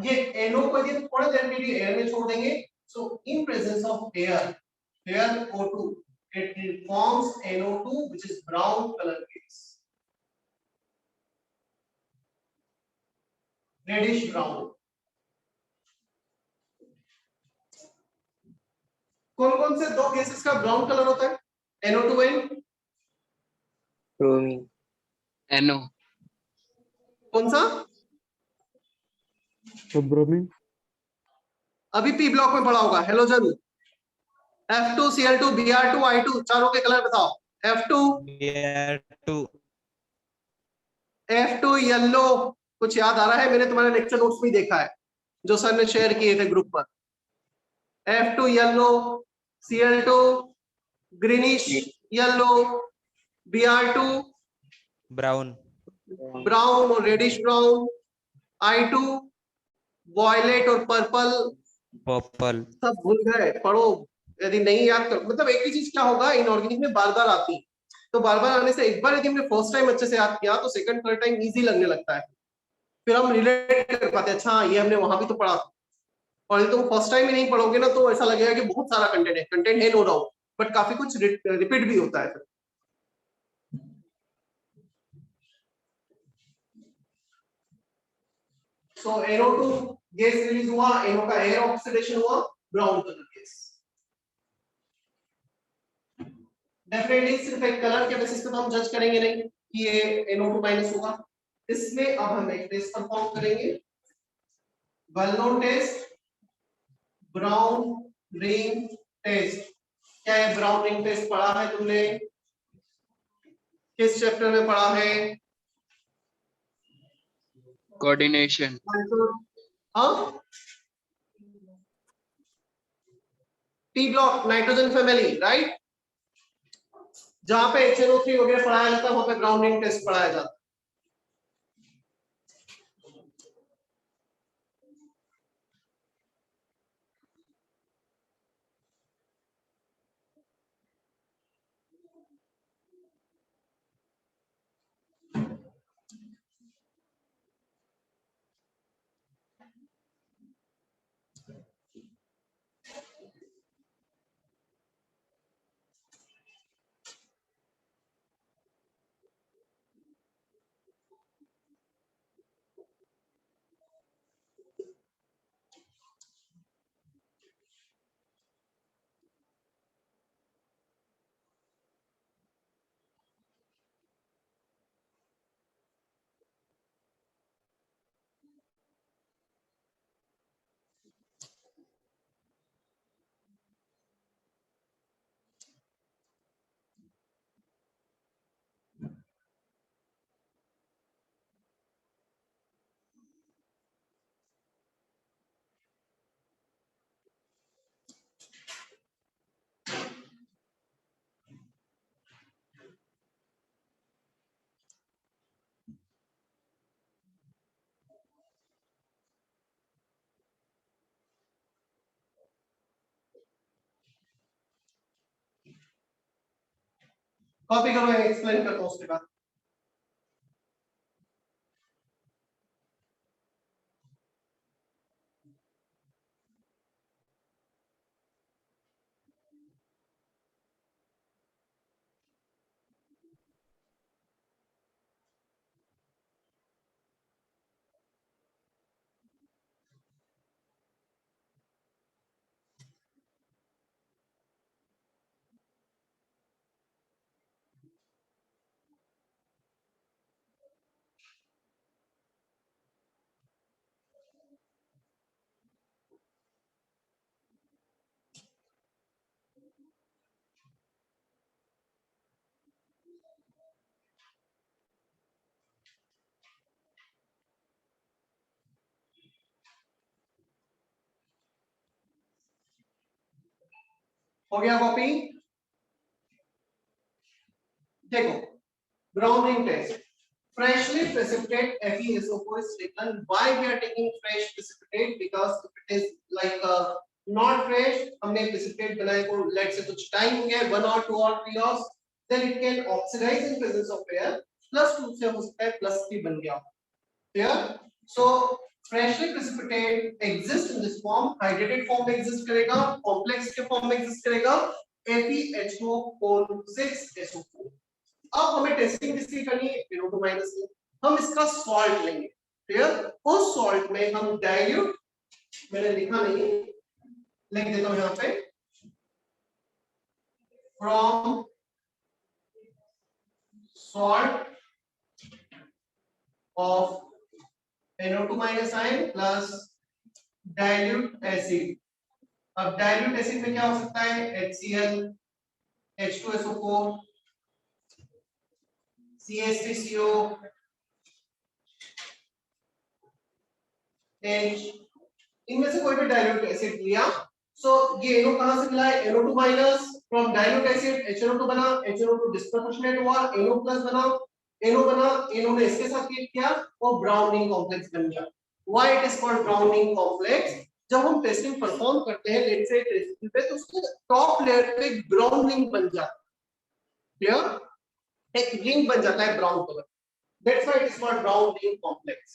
Speaker 1: ये NO को यदि थोड़ी देर के लिए एयर में छोड़ देंगे, so in presence of air, air O2, it forms NO2 which is brown color gas. Reddish brown. कौन कौन से दो गैसेस का ब्राउन कलर होता है? NO2
Speaker 4: Bromine.
Speaker 2: NO
Speaker 1: कौन सा?
Speaker 3: तो ब्रोमीन।
Speaker 1: अभी पी ब्लॉक में पढ़ा होगा हेलोजन। F2Cl2 Br2 I2 चारों के कलर बताओ। F2 F2 yellow. कुछ याद आ रहा है? मैंने तुम्हारे लेक्चर नोट्स में देखा है जो सर ने शेयर किए थे ग्रुप पर। F2 yellow, Cl2 greenish yellow, Br2
Speaker 7: brown
Speaker 1: brown और रेडिश ब्राउन, I2 वॉयलेट और पर्पल।
Speaker 7: पर्पल।
Speaker 1: सब भूल गए? पढ़ो यदि नहीं याद कर, मतलब एक ही चीज क्या होगा, इनऑर्गेनिक में बार बार आती है, तो बार बार आने से एक बार यदि हमने फर्स्ट टाइम अच्छे से याद किया तो सेकंड थर्ड टाइम इजी लगने लगता है, फिर हम रिलेट कर पाते हैं, अच्छा ये हमने वहां भी तो पढ़ा था। और यदि तुम फर्स्ट टाइम ही नहीं पढ़ोगे ना तो ऐसा लगेगा कि बहुत सारा कंटेंट है नो डाउट, बट काफी कुछ रिपीट भी होता है। सो NO2 गैस रिलीज हुआ, NO का एयर ऑक्सीडेशन हुआ, ब्राउन कलर गैस। डेफिनेटली सिर्फ एक कलर के बेसिस पे तो हम जज करेंगे नहीं कि ये NO2 माइनस होगा। इसमें अब हम एक टेस्ट परफॉर्म करेंगे, well known test, brown ring test. क्या है ब्राउन रिंग टेस्ट? पढ़ा है तुमने? किस चैप्टर में पढ़ा है?
Speaker 2: कोऑर्डिनेशन।
Speaker 1: हाँ, P block nitrogen family, right? जहां पे HNO3 वगैरह पढ़ाया जाता है वहां पे ब्राउन रिंग टेस्ट पढ़ाया जाता है। कॉपी करो, मैं एक्सप्लेन करता हूं उसके बाद। हो गया कॉपी? देखो, brown ring test, freshly precipitate FeSO4 is taken. Why we are taking fresh precipitate? Because if it is like not fresh, हमने precipitate बनाए को let's say कुछ टाइम हो गया 1 or 2 or 3 hours, then it can oxidize in presence of air. +2 से हो सकता है +3 बन गया। Clear? So freshly precipitate exist in this form, hydrated form में exist करेगा, complex के form में exist करेगा, FeH2O6SO4। अब हमें टेस्टिंग किसकी करनी है? NO2 माइनस की। हम इसका सॉल्ट लेंगे, क्लियर? उस सॉल्ट में हम डाइल्यूट, मैंने लिखा नहीं, लिख देता हूं यहां पे, from salt of NO2 minus ion plus dilute acid. अब dilute acid में क्या हो सकता है? HCl, H2SO4, CH3CO, H, इनमें से कोई भी dilute acid लिया, so ये NO कहां से मिला है? NO2 minus from dilute acid HNO2 बना, HNO2 disproportionate हुआ, NO plus बना, NO बना, NO ने इसके साथ रिएक्ट किया और ब्राउनिंग कॉम्प्लेक्स बन गया. Why it is called browning complex? जब हम टेस्टिंग परफॉर्म करते हैं लेट से टेस्टिंग पे, तो उसके टॉप लेयर पे ब्राउनिंग बन जाता है, क्लियर? एक रिंग बन जाता है brown colour. That's why it is called browning complex.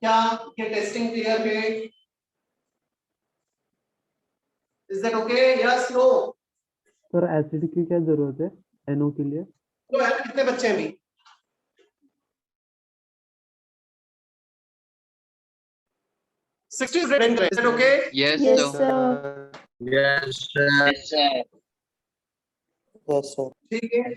Speaker 1: क्या ये टेस्टिंग क्लियर है? Is that okay? Yes, no?
Speaker 3: Sir acid की क्या जरूरत है NO के लिए?
Speaker 1: तो यार कितने बच्चे हैं अभी? 60 is red. Is that okay?
Speaker 2: Yes,
Speaker 6: Yes,
Speaker 2: sir.
Speaker 6: sir.
Speaker 5: Yes, sir.
Speaker 4: Yes, sir.
Speaker 1: ठीक है.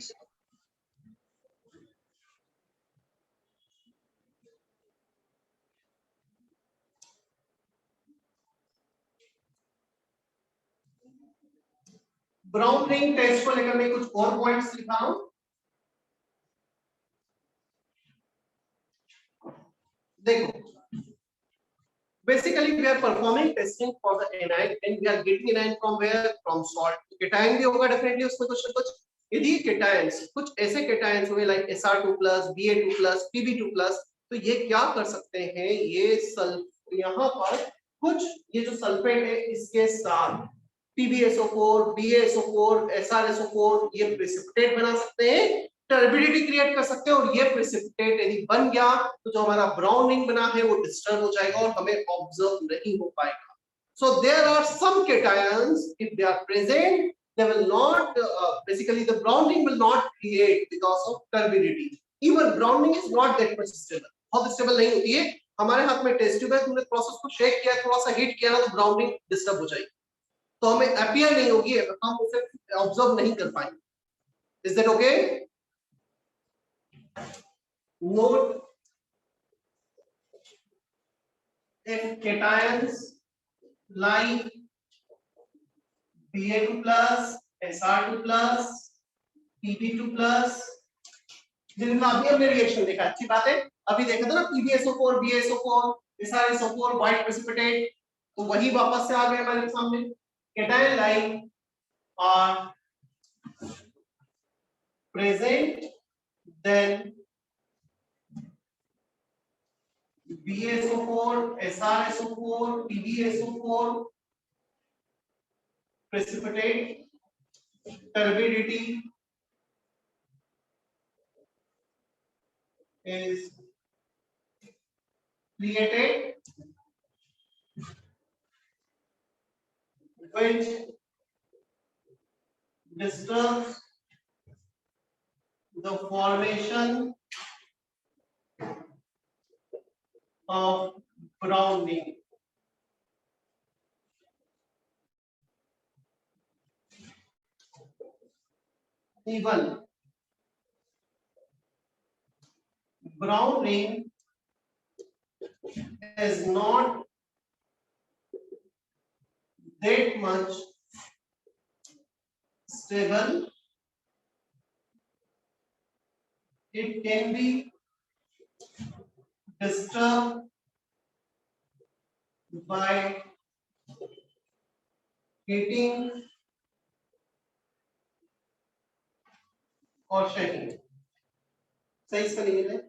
Speaker 1: ब्राउन रिंग टेस्ट को लेकर मैं कुछ और पॉइंट्स लिखा हूं. देखो, basically we are performing testing for the anion and we are getting anion from where? From salt. cation भी होगा डेफिनेटली उसमें कुछ ना कुछ. यदि केटायंस, कुछ ऐसे केटायंस हुए लाइक Sr2+, Ba2+, Pb2+, तो ये क्या कर सकते हैं? ये यहाँ पर कुछ ये जो सल्फेट है इसके साथ PbSO4, BaSO4, SrSO4 ये प्रेसिपिटेट बना सकते हैं, टर्बिडिटी क्रिएट कर सकते हैं, और ये प्रेसिपिटेट यदि बन गया तो जो हमारा ब्राउन रिंग बना है वो डिस्टर्ब हो जाएगा और हमें ऑब्जर्व नहीं हो पाएगा. So there are some cations, if they are present they will not basically the brown ring will not create because of turbidity. Even browning is not that much stable, बहुत स्टेबल नहीं होती है. हमारे हाथ में टेस्ट ट्यूब है, तुमने प्रोसेस को शेक किया, थोड़ा सा हीट किया ना, तो ब्राउन रिंग डिस्टर्ब हो जाएगी, तो हमें अपीयर नहीं होगी, हम उसे ऑब्जर्व नहीं कर पाएंगे. Is that okay? Note, if cations like Ba2+, Sr2+, Pb2+, जिनमें अभी हमने रिएक्शन देखा, अच्छी बात है. अभी देखा था ना PbSO4, BaSO4, SrSO4, white precipitate, तो वही वापस से आ गए हमारे सामने. Cation like are present, then BaSO4, SrSO4, PbSO4 precipitate, turbidity is created, which disturbs the formation of browning. Even browning is not that much stable. It can be disturbed by heating or shaking. सही इसका लिमिट है.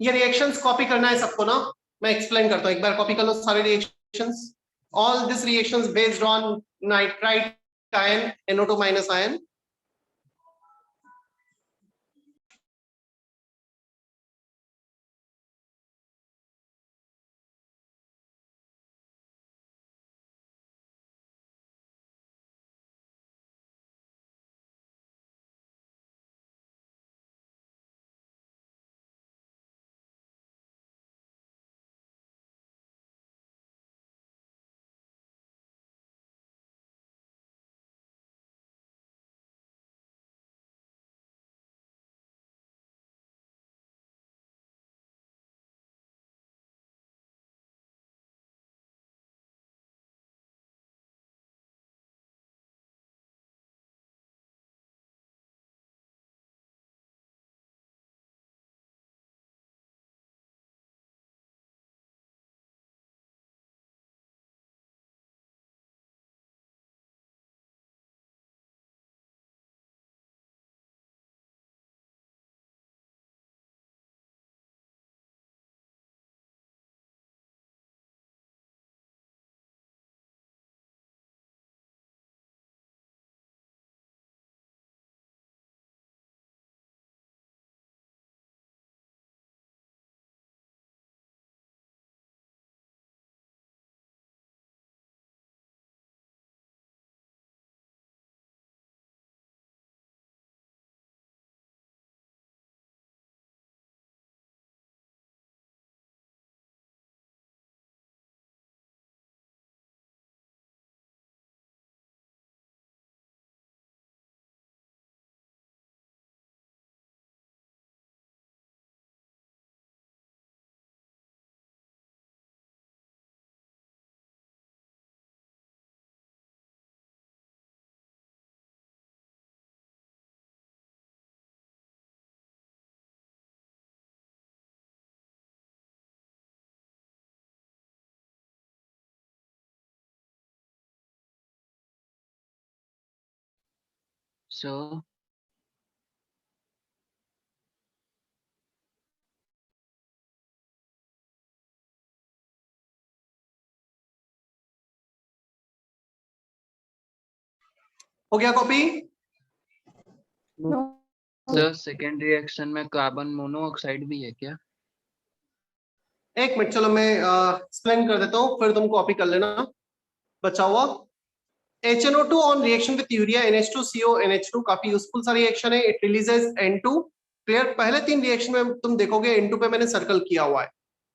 Speaker 1: ये रिएक्शंस कॉपी करना है सबको ना, मैं एक्सप्लेन करता हूँ, एक बार कॉपी कर लो सारे reactions. All this reactions based on nitrite ion NO2 minus ion.
Speaker 2: So
Speaker 1: हो गया copy?
Speaker 6: No.
Speaker 2: Sir second reaction में कार्बन मोनोऑक्साइड भी है क्या?
Speaker 1: एक मिनट, चलो मैं एक्सप्लेन कर देता हूँ, फिर तुम कॉपी कर लेना बचा हुआ। HNO2 on reaction with urea NH2CO NH2 काफी यूजफुल सा रिएक्शन है। It releases N2। क्लियर? पहले 3 रिएक्शन में तुम देखोगे N2 पे मैंने सर्कल किया हुआ है।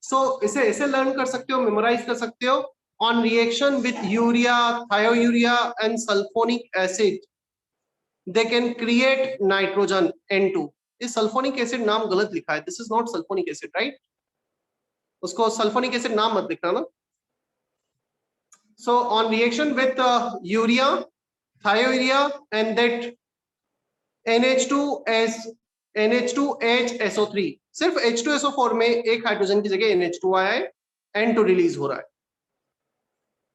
Speaker 1: सो इसे ऐसे लर्न कर सकते हो, मेमोराइज कर सकते हो। On reaction with urea, thiourea and sulphonic acid they can create nitrogen N2। इस सल्फोनिक एसिड नाम गलत लिखा है, this is not sulphonic acid, right? उसको सल्फोनिक एसिड नाम मत लिखना ना। So on reaction with urea, thiourea and that NH2 NH2HSO3, सिर्फ H2SO4 में एक हाइड्रोजन की जगह NH2 आया है, N2 रिलीज हो रहा है।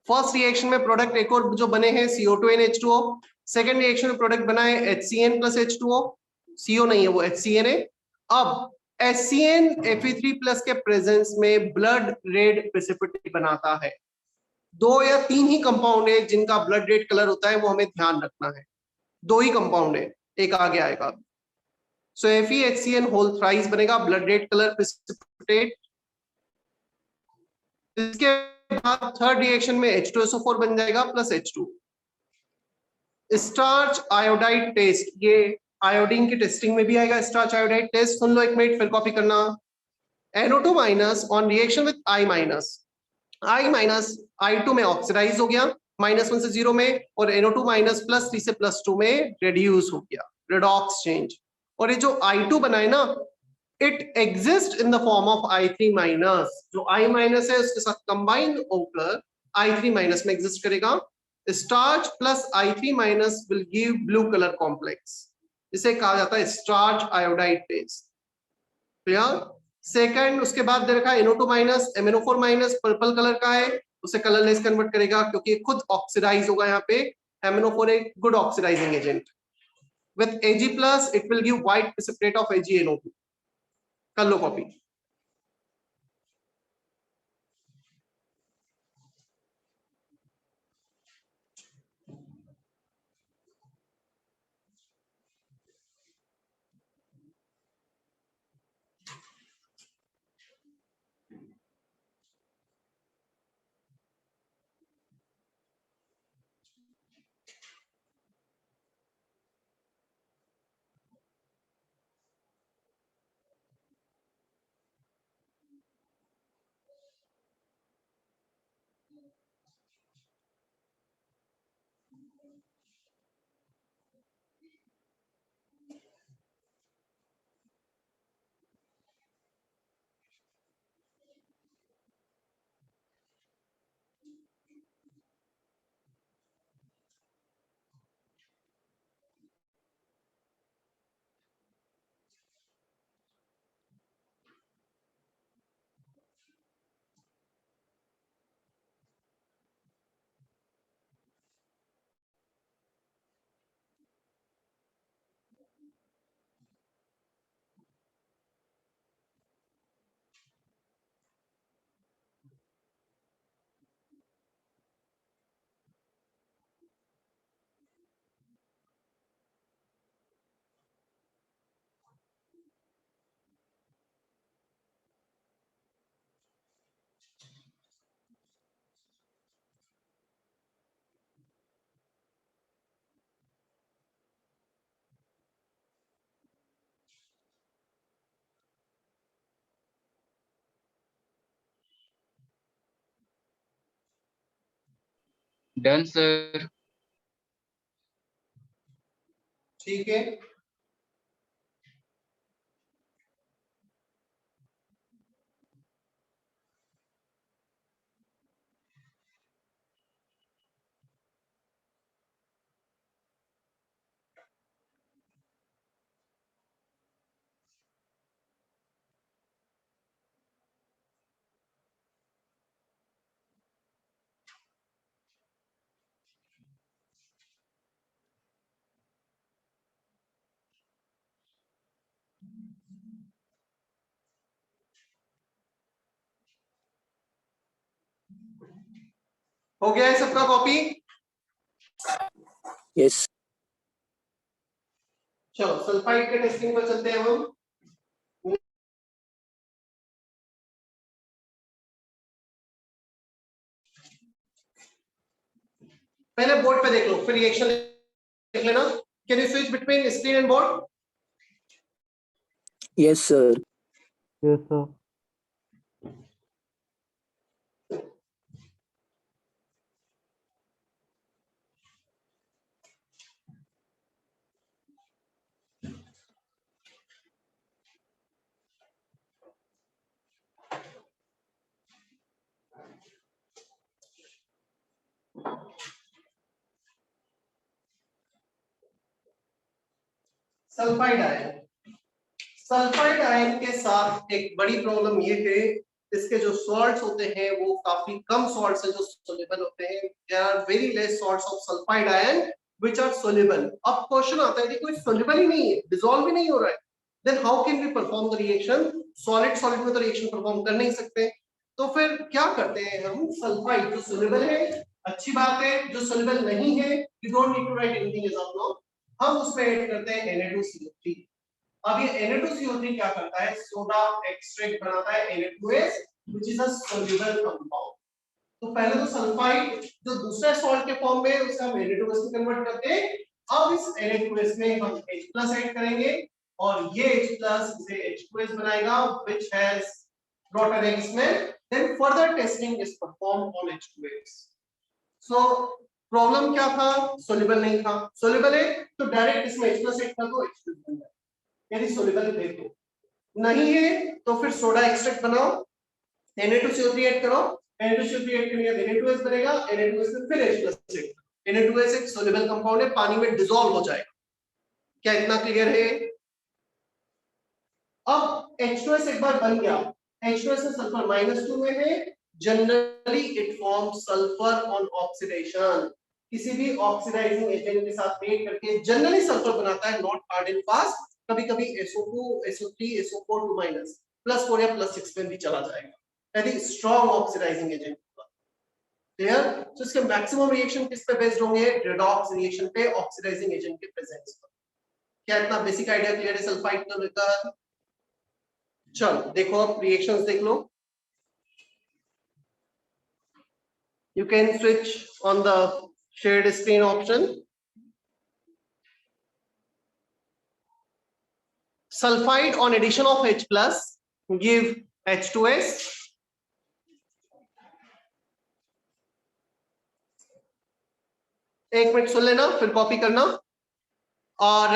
Speaker 1: फर्स्ट रिएक्शन में प्रोडक्ट एक और जो बने हैं CO2 and H2O। Second reaction में प्रोडक्ट बना है HCN plus H2O, CO नहीं है वो HCN है। अब HCN Fe3+ के प्रेजेंस में ब्लड रेड प्रेसिपिटेट बनाता है। 2 या 3 ही कंपाउंड है जिनका ब्लड रेड कलर होता है, वो हमें ध्यान रखना है। 2 ही कंपाउंड है, एक आगे आएगा। सो FeHCN होल थ्राइस बनेगा ब्लड रेड कलर प्रेसिपिटेट। इसके बाद थर्ड रिएक्शन में H2SO4 बन जाएगा plus H2। Starch iodide test, ये आयोडीन की टेस्टिंग में भी आएगा स्टार्च आयोडाइड टेस्ट। सुन लो एक मिनट, फिर कॉपी करना। NO2 minus on reaction with I minus, I minus I2 में ऑक्सीडाइज हो गया -1 से 0 में, और NO2 माइनस +3 से +2 में रिड्यूस हो गया, रेडॉक्स चेंज। और ये जो I2 बना है ना, it exist in the form of I3 minus. जो I माइनस है उसके साथ कंबाइन होकर I3 माइनस में एग्जिस्ट करेगा। Starch plus I3 minus will give blue colour complex, इसे कहा जाता है starch iodide test. Clear? Second, उसके बाद दे रखा है NO2 minus, MnO4 minus purple colour का है, उसे कलरलेस कन्वर्ट करेगा क्योंकि खुद ऑक्सीडाइज होगा। यहाँ पे MnO4 एक good oxidising agent. With Ag+ it will give white precipitate of AgNO2। कर लो कॉपी।
Speaker 2: Done sir.
Speaker 1: ठीक है, हो गया है सबका कॉपी?
Speaker 4: Yes.
Speaker 1: चलो सल्फाइड के टेस्टिंग पर चलते हैं हम। पहले बोर्ड पे देख लो, फिर रिएक्शन देख लेना। Can you switch between screen and board?
Speaker 4: Yes, sir.
Speaker 3: Yes, sir.
Speaker 1: Sulphide ion, sulphide ion के साथ एक बड़ी प्रॉब्लम ये है, इसके जो सॉल्ट्स होते हैं वो काफी कम सॉल्ट्स हैं जो सोल्यूबल होते हैं। There are very less salts of sulphide ion which are soluble. अब क्वेश्चन आता है कि कोई सोल्यूबल ही नहीं है, डिसॉल्व ही नहीं हो रहा है, then how can we perform the reaction? Solid solid में तो रिएक्शन परफॉर्म कर नहीं सकते, तो फिर क्या करते हैं हम? सल्फाइड जो सोल्यूबल है अच्छी बात है, जो सोल्यूबल नहीं है you don't need to write anything as of now, हम उसमें ऐड करते हैं Na2CO3। अब ये Na2CO3 क्या करता है? सोडा एक्सट्रैक्ट बनाता है Na2S which is a soluble compound। तो पहले तो सल्फाइड जो दूसरा सॉल्ट के फॉर्म में उसे हम Na2S में कन्वर्ट करते हैं। अब इस Na2S में हम H+ ऐड करेंगे और ये H+ इसे H2S बनाएगा which has brought an X में, then further testing is performed on H2S। so problem क्या था? सोल्यूबल नहीं था। सोल्यूबल है तो डायरेक्ट इसमें H+ ऐड कर दो, H2S बन जाएगा। यदि सोल्यूबल देखो नहीं है तो फिर सोडा एक्सट्रैक्ट बनाओ, Na2CO3 ऐड करो, Na2CO3 ऐड करने के बाद Na2S बनेगा, Na2S में फिर H+ ऐड। Na2S एक सोल्यूबल कंपाउंड है, पानी में डिसॉल्व हो जाएगा। क्या इतना क्लियर है? अब H2S एक बार बन गया, H2S में सल्फर -2 में है, generally it forms sulphur on oxidation. किसी भी ऑक्सीडाइजिंग एजेंट के साथ रिएक्ट करके जनरली सल्फर बनाता है, नॉट हार्ड एंड फास्ट। कभी-कभी SO2 SO3 SO4 to minus +4 या +6 में भी चला जाएगा यदि स्ट्रांग ऑक्सीडाइजिंग एजेंट होगा। क्लियर? तो इसके मैक्सिमम रिएक्शन किस पे बेस्ड होंगे? रेडॉक्स रिएक्शन पे, ऑक्सीडाइजिंग एजेंट के प्रेजेंस पर। क्या इतना बेसिक आइडिया क्लियर है सल्फाइड को लेकर? चलो देखो अब रिएक्शंस देख लो। You can switch on the shared screen option. Sulfide on addition of H+ give H2S. एक मिनट सुन लेना फिर कॉपी करना। और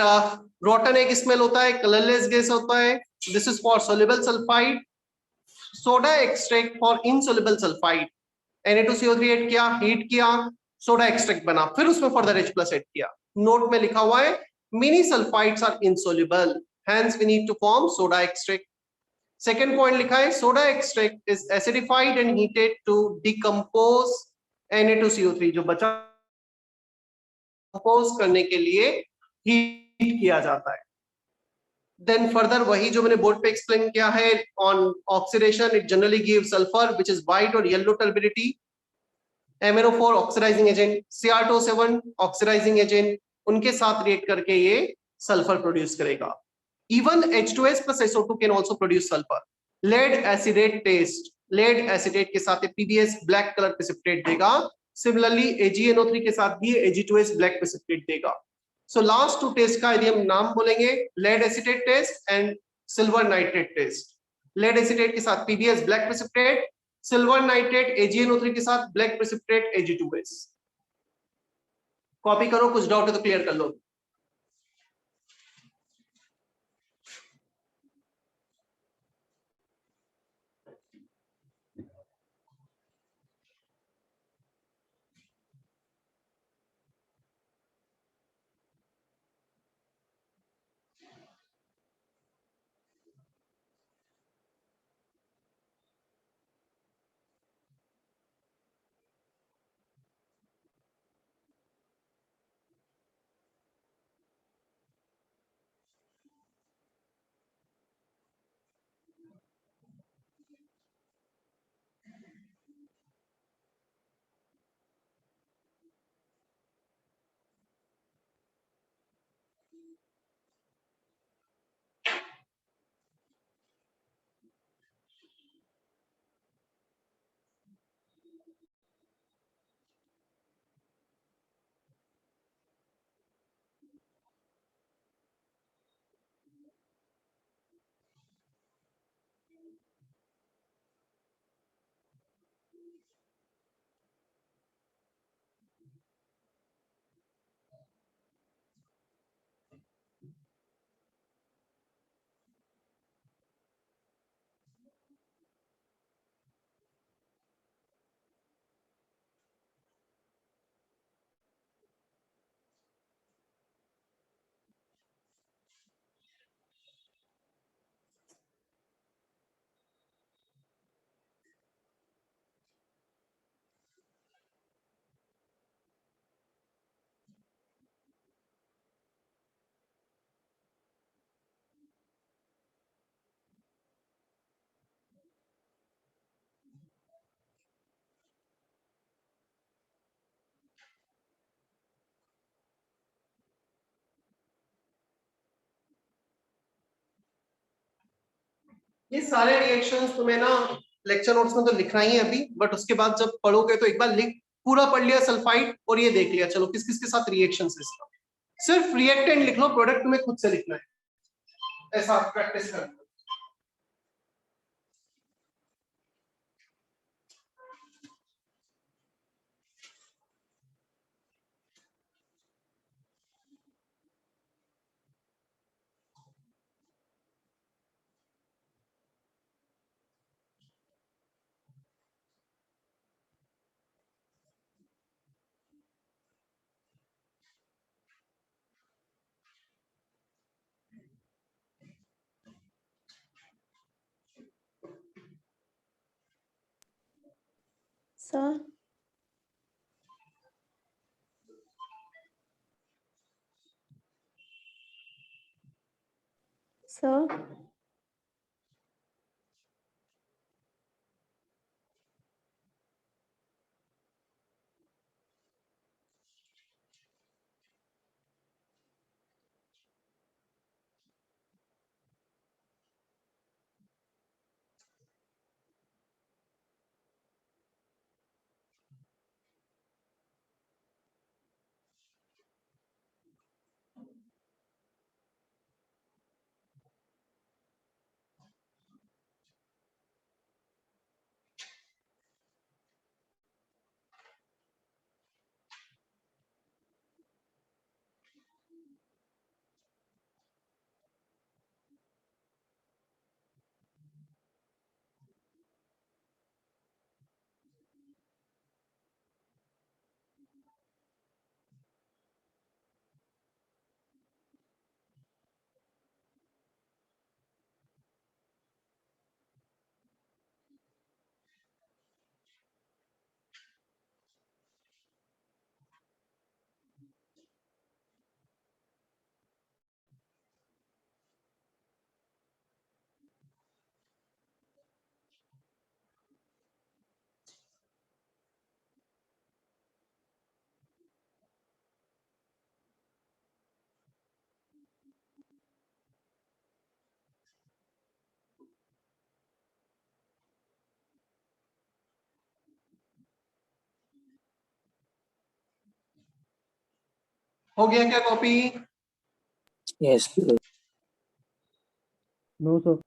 Speaker 1: रोटन एक स्मेल होता है, कलरलेस गैस होता है। This is for soluble sulphide. Soda extract for insoluble sulphide. Na2CO3 add किया, हीट किया, सोडा एक्सट्रैक्ट बना, फिर उसमें फर्दर H+ ऐड किया। नोट में लिखा हुआ है many sulphides are insoluble, hence we need to form soda extract. Second point लिखा है soda extract is acidified and heated to decompose Na2CO3, जो बचा कंपोज करने के लिए हीट किया जाता है। देन फर्दर वही जो मैंने बोर्ड पे एक्सप्लेन किया है on oxidation, it generally give sulphur which is white और yellow turbidity. MnO4 oxidising agent, Cr2O7 oxidising agent, उनके साथ रिएक्ट करके ये सल्फर प्रोड्यूस करेगा। Even H2S plus SO2 can also produce sulphur. Lead acetate test, lead acetate के साथ PbS ब्लैक कलर प्रेसिपिटेट देगा। सिमिलरली AgNO3 के साथ भी Ag2S ब्लैक प्रेसिपिटेट देगा। सो लास्ट टू टेस्ट का यदि हम नाम बोलेंगे, lead acetate test and silver nitrate test. Lead acetate के साथ PbS black precipitate, silver nitrate AgNO3 के साथ ब्लैक प्रेसिपिटेट Ag2S। कॉपी करो, कुछ डाउट है तो क्लियर कर लो। ये सारे रिएक्शंस तुम्हें ना लेक्चर नोट्स में तो लिखना ही है अभी, बट उसके बाद जब पढ़ोगे तो एक बार लिख, पूरा पढ़ लिया सल्फाइड और ये देख लिया चलो किस किस के साथ रिएक्शंस है इसका। सिर्फ रिएक्टेंट लिख लो, प्रोडक्ट तुम्हें खुद से लिखना है, ऐसा प्रैक्टिस करना।
Speaker 6: Sir. Sir.
Speaker 1: हो गया क्या copy?
Speaker 4: Yes, sir.
Speaker 3: No sir.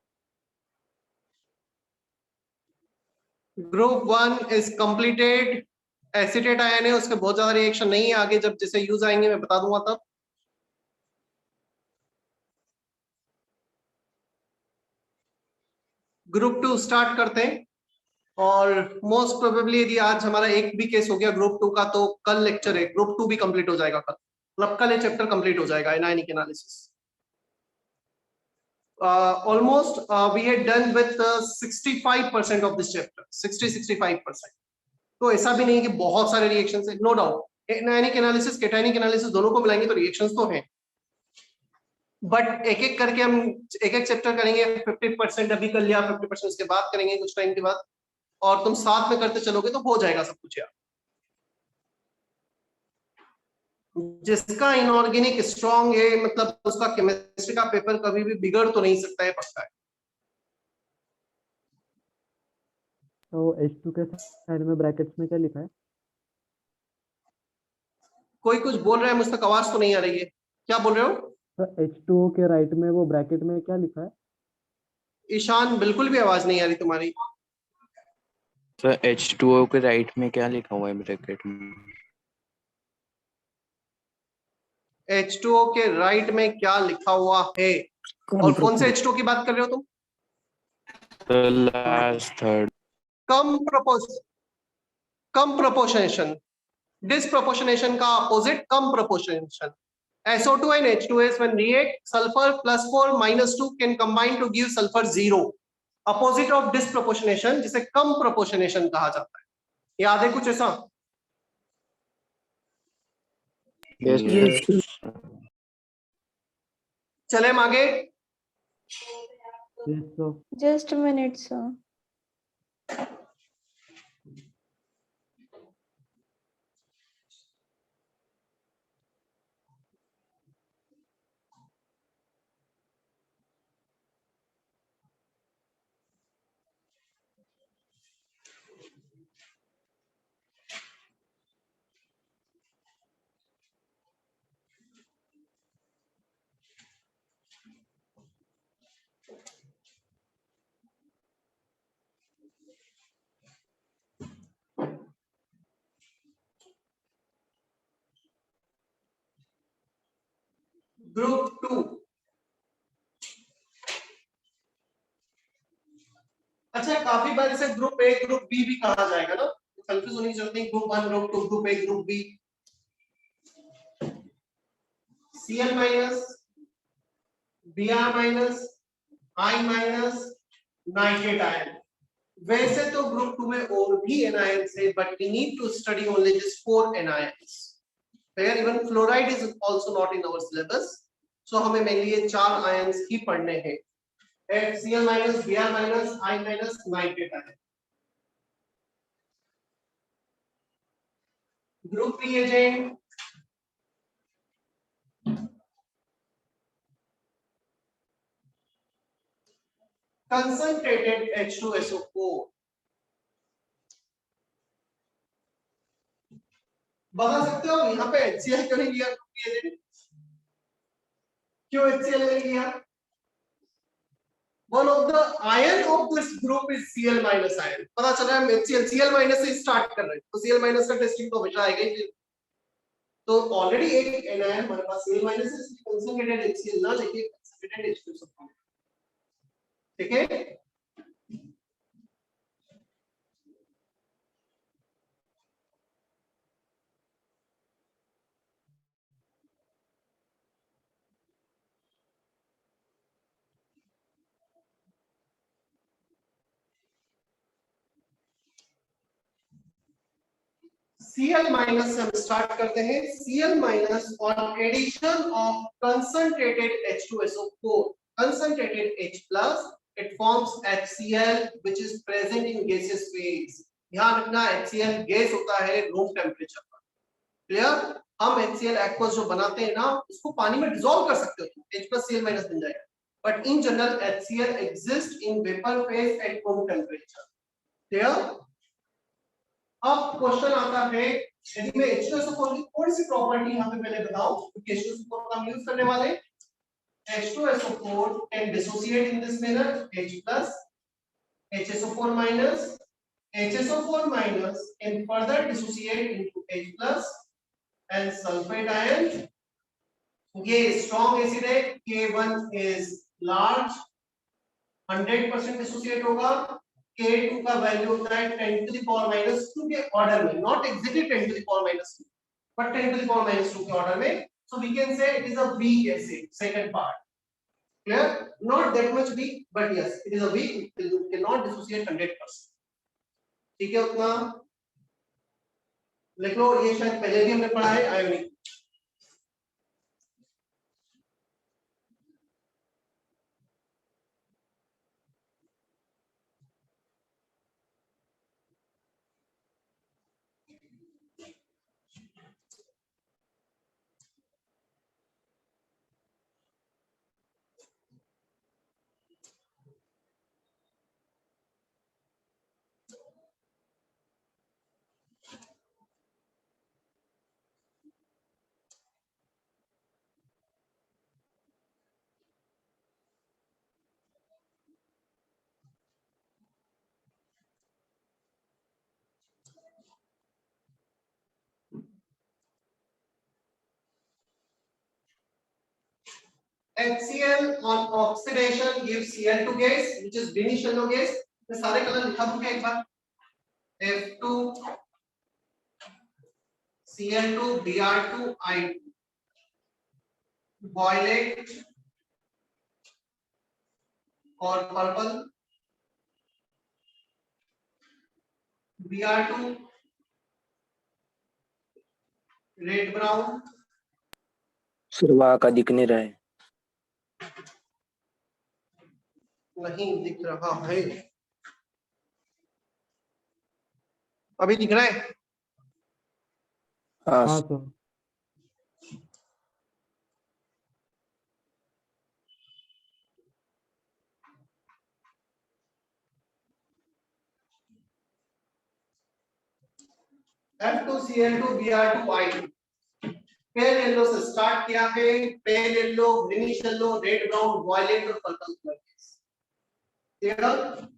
Speaker 1: Group 1 is completed. Acetate ion है, उसके बहुत ज्यादा रिएक्शन नहीं है, आगे जब जैसे यूज आएंगे मैं बता दूंगा तब। ग्रुप 2 स्टार्ट करते हैं, और मोस्ट प्रोबेबली यदि आज हमारा एक भी केस हो गया ग्रुप 2 का, तो कल लेक्चर है ग्रुप 2 भी कंप्लीट हो जाएगा कल, मतलब कल ये चैप्टर कंप्लीट हो जाएगा anionic analysis. almost we had done with 65% of this chapter, 65%। तो ऐसा भी नहीं कि बहुत सारे रिएक्शंस है, no doubt anionic analysis cationic analysis दोनों को मिलाएंगे तो रिएक्शंस तो हैं, बट एक एक करके हम एक एक चैप्टर करेंगे। 50% अभी कर लिया, 50% उसके बाद करेंगे कुछ टाइम के बाद, और तुम साथ में करते चलोगे तो हो जाएगा सब कुछ यार। जिसका इनऑर्गेनिक स्ट्रॉन्ग है, मतलब उसका केमिस्ट्री का पेपर कभी भी बिगड़ तो नहीं सकता है, पक्का है।
Speaker 3: तो H2 के साइड में ब्रैकेट्स में क्या लिखा है?
Speaker 1: कोई कुछ बोल रहा है, मुझ तक आवाज तो नहीं आ रही है, क्या बोल रहे हो?
Speaker 3: सर H2O के राइट में वो ब्रैकेट में क्या लिखा है?
Speaker 1: ईशान बिल्कुल भी आवाज नहीं आ रही तुम्हारी।
Speaker 8: सर H2O के राइट में क्या लिखा हुआ है ब्रैकेट में?
Speaker 1: H2O के राइट में क्या लिखा हुआ है? और कौन से H2O की बात कर रहे हो तुम?
Speaker 8: Last third.
Speaker 1: Comproportionation. Disproportionation का opposite comproportionation. SO2 and H2S when react, sulfur +4 -2 can combine to give sulfur 0। Opposite of disproportionation, जिसे कम प्रोपोर्शनेशन कहा जाता है। याद है कुछ ऐसा?
Speaker 4: Yes, sir.
Speaker 1: चले हम आगे।
Speaker 3: Yes, sir.
Speaker 6: Just a minute, sir.
Speaker 1: Group 2। अच्छा, काफी बार इसे ग्रुप ए ग्रुप बी भी कहा जाएगा ना, कंफ्यूज होने की जरूरत नहीं। Group 1 group 2 group A group B. Cl minus, Br minus, I minus, nitrate ion. वैसे तो ग्रुप 2 में और भी एनायंस है, but we need to study only this 4 anions. Where even fluoride is also not in our syllabus, so हमें mainly ये 4 आयंस ही पढ़ने हैं। Cl minus, Br minus, I minus, nitrate ion. Group reagent concentrated H2SO4। बता सकते हो यहाँ पे HCl क्यों नहीं लिया? क्यों HCl नहीं लिया? One of the ion of this group is Cl minus ion। पता चला हम Cl minus से स्टार्ट कर रहे हैं, तो Cl minus का टेस्टिंग तो हमेशा आएगा ही। तो ऑलरेडी एक एनायन हमारे पास Cl minus है, इसलिए कंसंट्रेटेड HCl ना लेके कंसंट्रेटेड H2SO4। ठीक है? Cl minus से हम स्टार्ट करते हैं। Cl minus on addition of concentrated H2SO4, concentrated H plus, it forms HCl which is present in gaseous phase। ध्यान रखना HCl गैस होता है रूम टेम्परेचर पर। क्लियर? हम HCl एक्वस जो बनाते हैं ना, उसको पानी में डिसॉल्व कर सकते हो, H plus Cl minus बन जाएगा, but in general HCl exists in vapor phase at room temperature। Clear? अब क्वेश्चन आता है यदि मैं H2SO4 की थोड़ी सी प्रॉपर्टी यहाँ पे पहले बताऊं, क्योंकि H2SO4 का हम यूज करने वाले हैं। H2SO4 can dissociate in this manner, H plus HSO4 minus, HSO4 minus can further dissociate into H plus and sulfate ion. ये strong acid है, K1 is large, 100% dissociate होगा, K2 का वैल्यू होता है 10 to the power minus 2 के ऑर्डर में, not exactly 10 to the power minus 2, but 10 to the power minus 2 के ऑर्डर में. So we can say it is a weak acid, second part. Clear? Not that much weak, but yes, it is a weak. It cannot dissociate 100%. ठीक है, उतना लिख लो. ये शायद पहले भी हमने पढ़ा है ionic. HCl on oxidation gives Cl2 gas, which is Brinish-Yellow gas. मैं सारे कलर लिखा दूंगा एक बार. F2 Cl2 Br2 I2 violet और purple, Br2 red brown.
Speaker 4: Sir वहाँ का दिख नहीं रहा है.
Speaker 1: नहीं दिख रहा है. अभी दिख रहा है?
Speaker 4: हाँ
Speaker 3: हाँ
Speaker 4: sir.
Speaker 3: Sir.
Speaker 1: F2Cl2 Br2 I2 pale yellow से स्टार्ट किया है. Pale yellow, greenish yellow, red brown, violet और purple colour. Clear?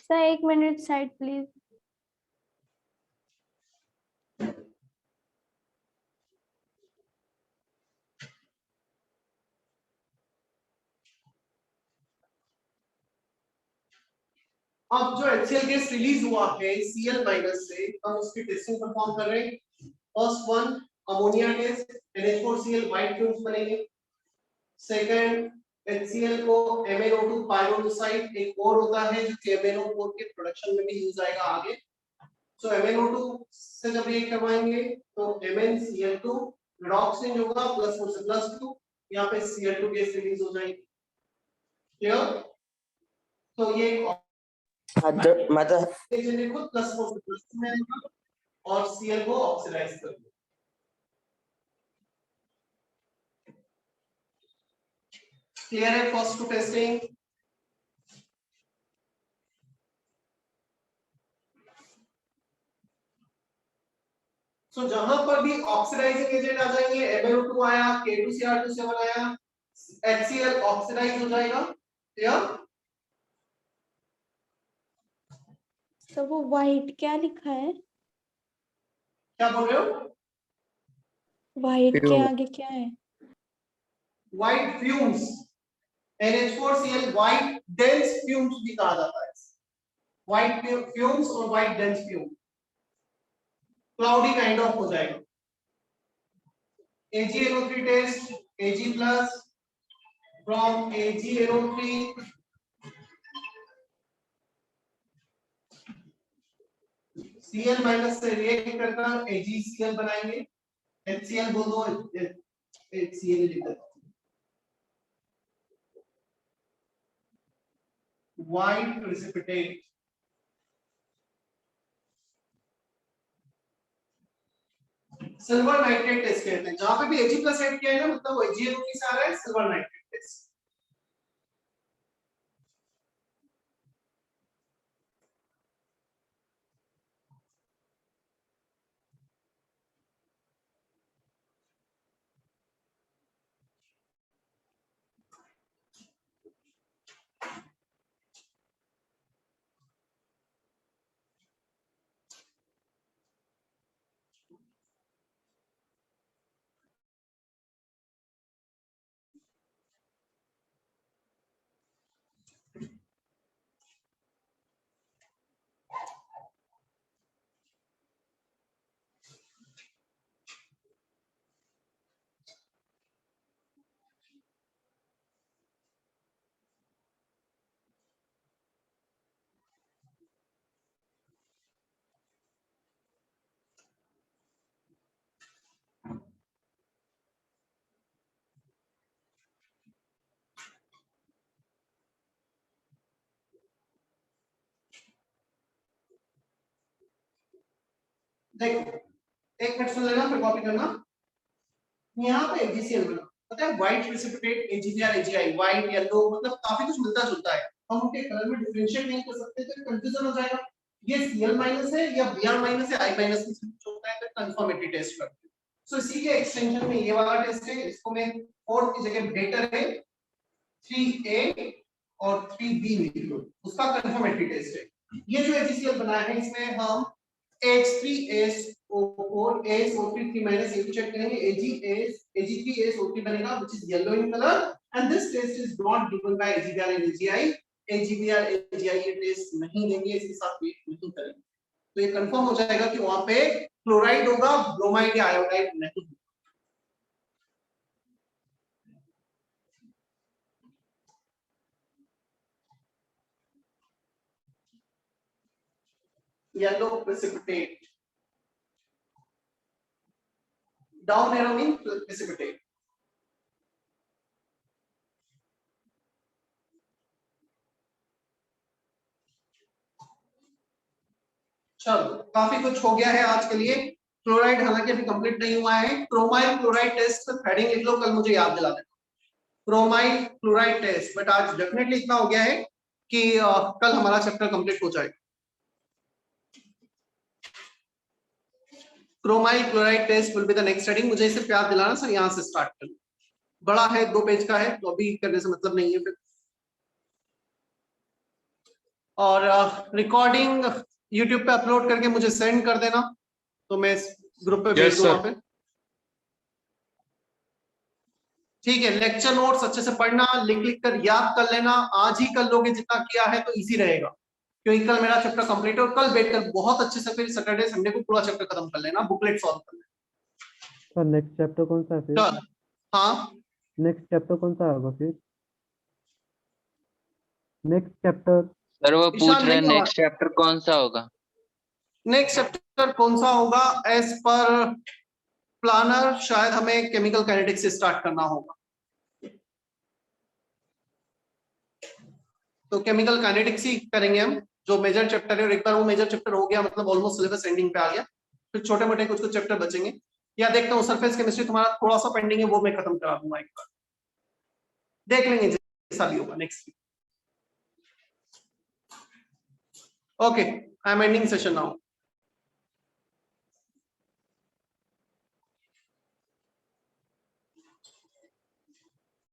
Speaker 6: Sir 1 minute side please.
Speaker 1: अब जो HCl गैस रिलीज हुआ है Cl माइनस से, हम उसकी टेस्टिंग परफॉर्म कर रहे हैं. First one ammonia gas, NH4Cl white fumes बनेंगे. सेकंड HCl को MnO2 पायरोलुसाइड एक और होता है जो कि MnO4 के प्रोडक्शन में भी यूज आएगा आगे. सो MnO2 से जब ये करवाएंगे तो MnCl2 रिडॉक्स चेंज होगा, +4 से +2, यहाँ पे Cl2 गैस रिलीज हो जाएगी. क्लियर? तो ये
Speaker 4: मतलब
Speaker 1: देखो +4 से +2 में आएगा और Cl को ऑक्सीडाइज कर दो. क्लियर है फर्स्ट टू टेस्टिंग? सो जहां पर भी ऑक्सीडाइजिंग एजेंट आ जाएंगे, MnO2 आया, K2Cr2 आया, HCl ऑक्सीडाइज हो जाएगा. क्लियर?
Speaker 6: तो वो वाइट क्या लिखा है?
Speaker 1: क्या बोल रहे हो?
Speaker 6: वाइट के आगे क्या है?
Speaker 1: White fumes, NH4Cl white dense fumes भी कहा जाता है. व्हाइट फ्यूम्स और white dense fume cloudy kind of हो जाएगा. AgNO3 test, Ag plus from AgNO3 Cl minus से रिएक्ट करना AgCl बनाएंगे, HCl बोल दो, HCl लिख दो, white precipitate, silver nitrate test कहते हैं, जहां पे भी Ag प्लस ऐड किया है ना, मतलब वो AgNO3 से आ रहा है, सिल्वर नाइट्रेट टेस्ट। देखो एक मिनट सुन लेना, फिर कॉपी करना। यहाँ पे AgCl बना, पता है white precipitate AgBr AgI, white yellow, मतलब काफी कुछ मिलता जुलता है, हम उनके कलर में डिफरेंशिएट नहीं कर सकते तो कंफ्यूजन हो जाएगा, ये Cl माइनस है या Br माइनस है, I माइनस में कुछ होता है तो कंफर्मेटरी टेस्ट करते हैं। सो इसी के एक्सटेंशन में ये वाला टेस्ट है, इसको मैं 4 की जगह बेटर है 3A और 3B लिख लो, उसका कंफर्मेटरी टेस्ट है। ये जो AgCl बनाया है इसमें हम H3SO4 ASO3 minus A check करेंगे, Ag3SO3 बनेगा which is yellow in color and this test is not given by AgBr and AgI, AgBr AgI ये टेस्ट नहीं देंगे, इसके साथ वेट नहीं करेंगे, तो ये कंफर्म हो जाएगा कि वहां पे क्लोराइड होगा, ब्रोमाइड या आयोडाइड नहीं। Yellow precipitate, down arrow means precipitate। चलो काफी कुछ हो गया है आज के लिए। क्लोराइड हालांकि अभी कंप्लीट नहीं हुआ है, क्रोमाइल क्लोराइड टेस्ट पर हेडिंग लिख लो, कल मुझे याद दिला देना क्रोमाइल क्लोराइड टेस्ट, बट आज डेफिनेटली इतना हो गया है कि कल हमारा चैप्टर कंप्लीट हो जाएगा। Chromyl chloride test will be the next heading, मुझे इसे प्यार दिलाना सर, यहाँ से स्टार्ट कर, बड़ा है 2 पेज का है तो अभी करने से मतलब नहीं है फिर। और रिकॉर्डिंग YouTube पे अपलोड करके मुझे सेंड कर देना, तो मैं ग्रुप पे भेज दूंगा फिर। ठीक है, लेक्चर नोट्स अच्छे से पढ़ना, लिख लिख कर याद कर लेना, आज ही कर लोगे जितना किया है तो इजी रहेगा, क्योंकि कल मेरा चैप्टर कंप्लीट है और कल बैठकर बहुत अच्छे से फिर सैटरडे संडे को पूरा चैप्टर खत्म कर लेना, बुकलेट सॉल्व कर लेना।
Speaker 3: सर नेक्स्ट चैप्टर कौन सा है फिर?
Speaker 1: हाँ
Speaker 3: नेक्स्ट चैप्टर कौन सा होगा फिर? नेक्स्ट चैप्टर
Speaker 2: सर वो पूछ
Speaker 1: ईशान
Speaker 2: रहे हैं
Speaker 1: नहीं
Speaker 2: नेक्स्ट चैप्टर कौन सा होगा?
Speaker 1: नेक्स्ट चैप्टर कौन सा होगा एज पर प्लानर, शायद हमें केमिकल काइनेटिक्स से स्टार्ट करना होगा, तो केमिकल काइनेटिक्स ही करेंगे हम, जो मेजर चैप्टर है, और एक बार वो मेजर चैप्टर हो गया मतलब ऑलमोस्ट सिलेबस एंडिंग पे आ गया, फिर छोटे मोटे कुछ कुछ चैप्टर बचेंगे, या देखता हूँ सरफेस केमिस्ट्री तुम्हारा थोड़ा सा पेंडिंग है, वो मैं खत्म करा दूंगा एक बार, देख लेंगे जैसा भी होगा next week. Okay, I am ending session now.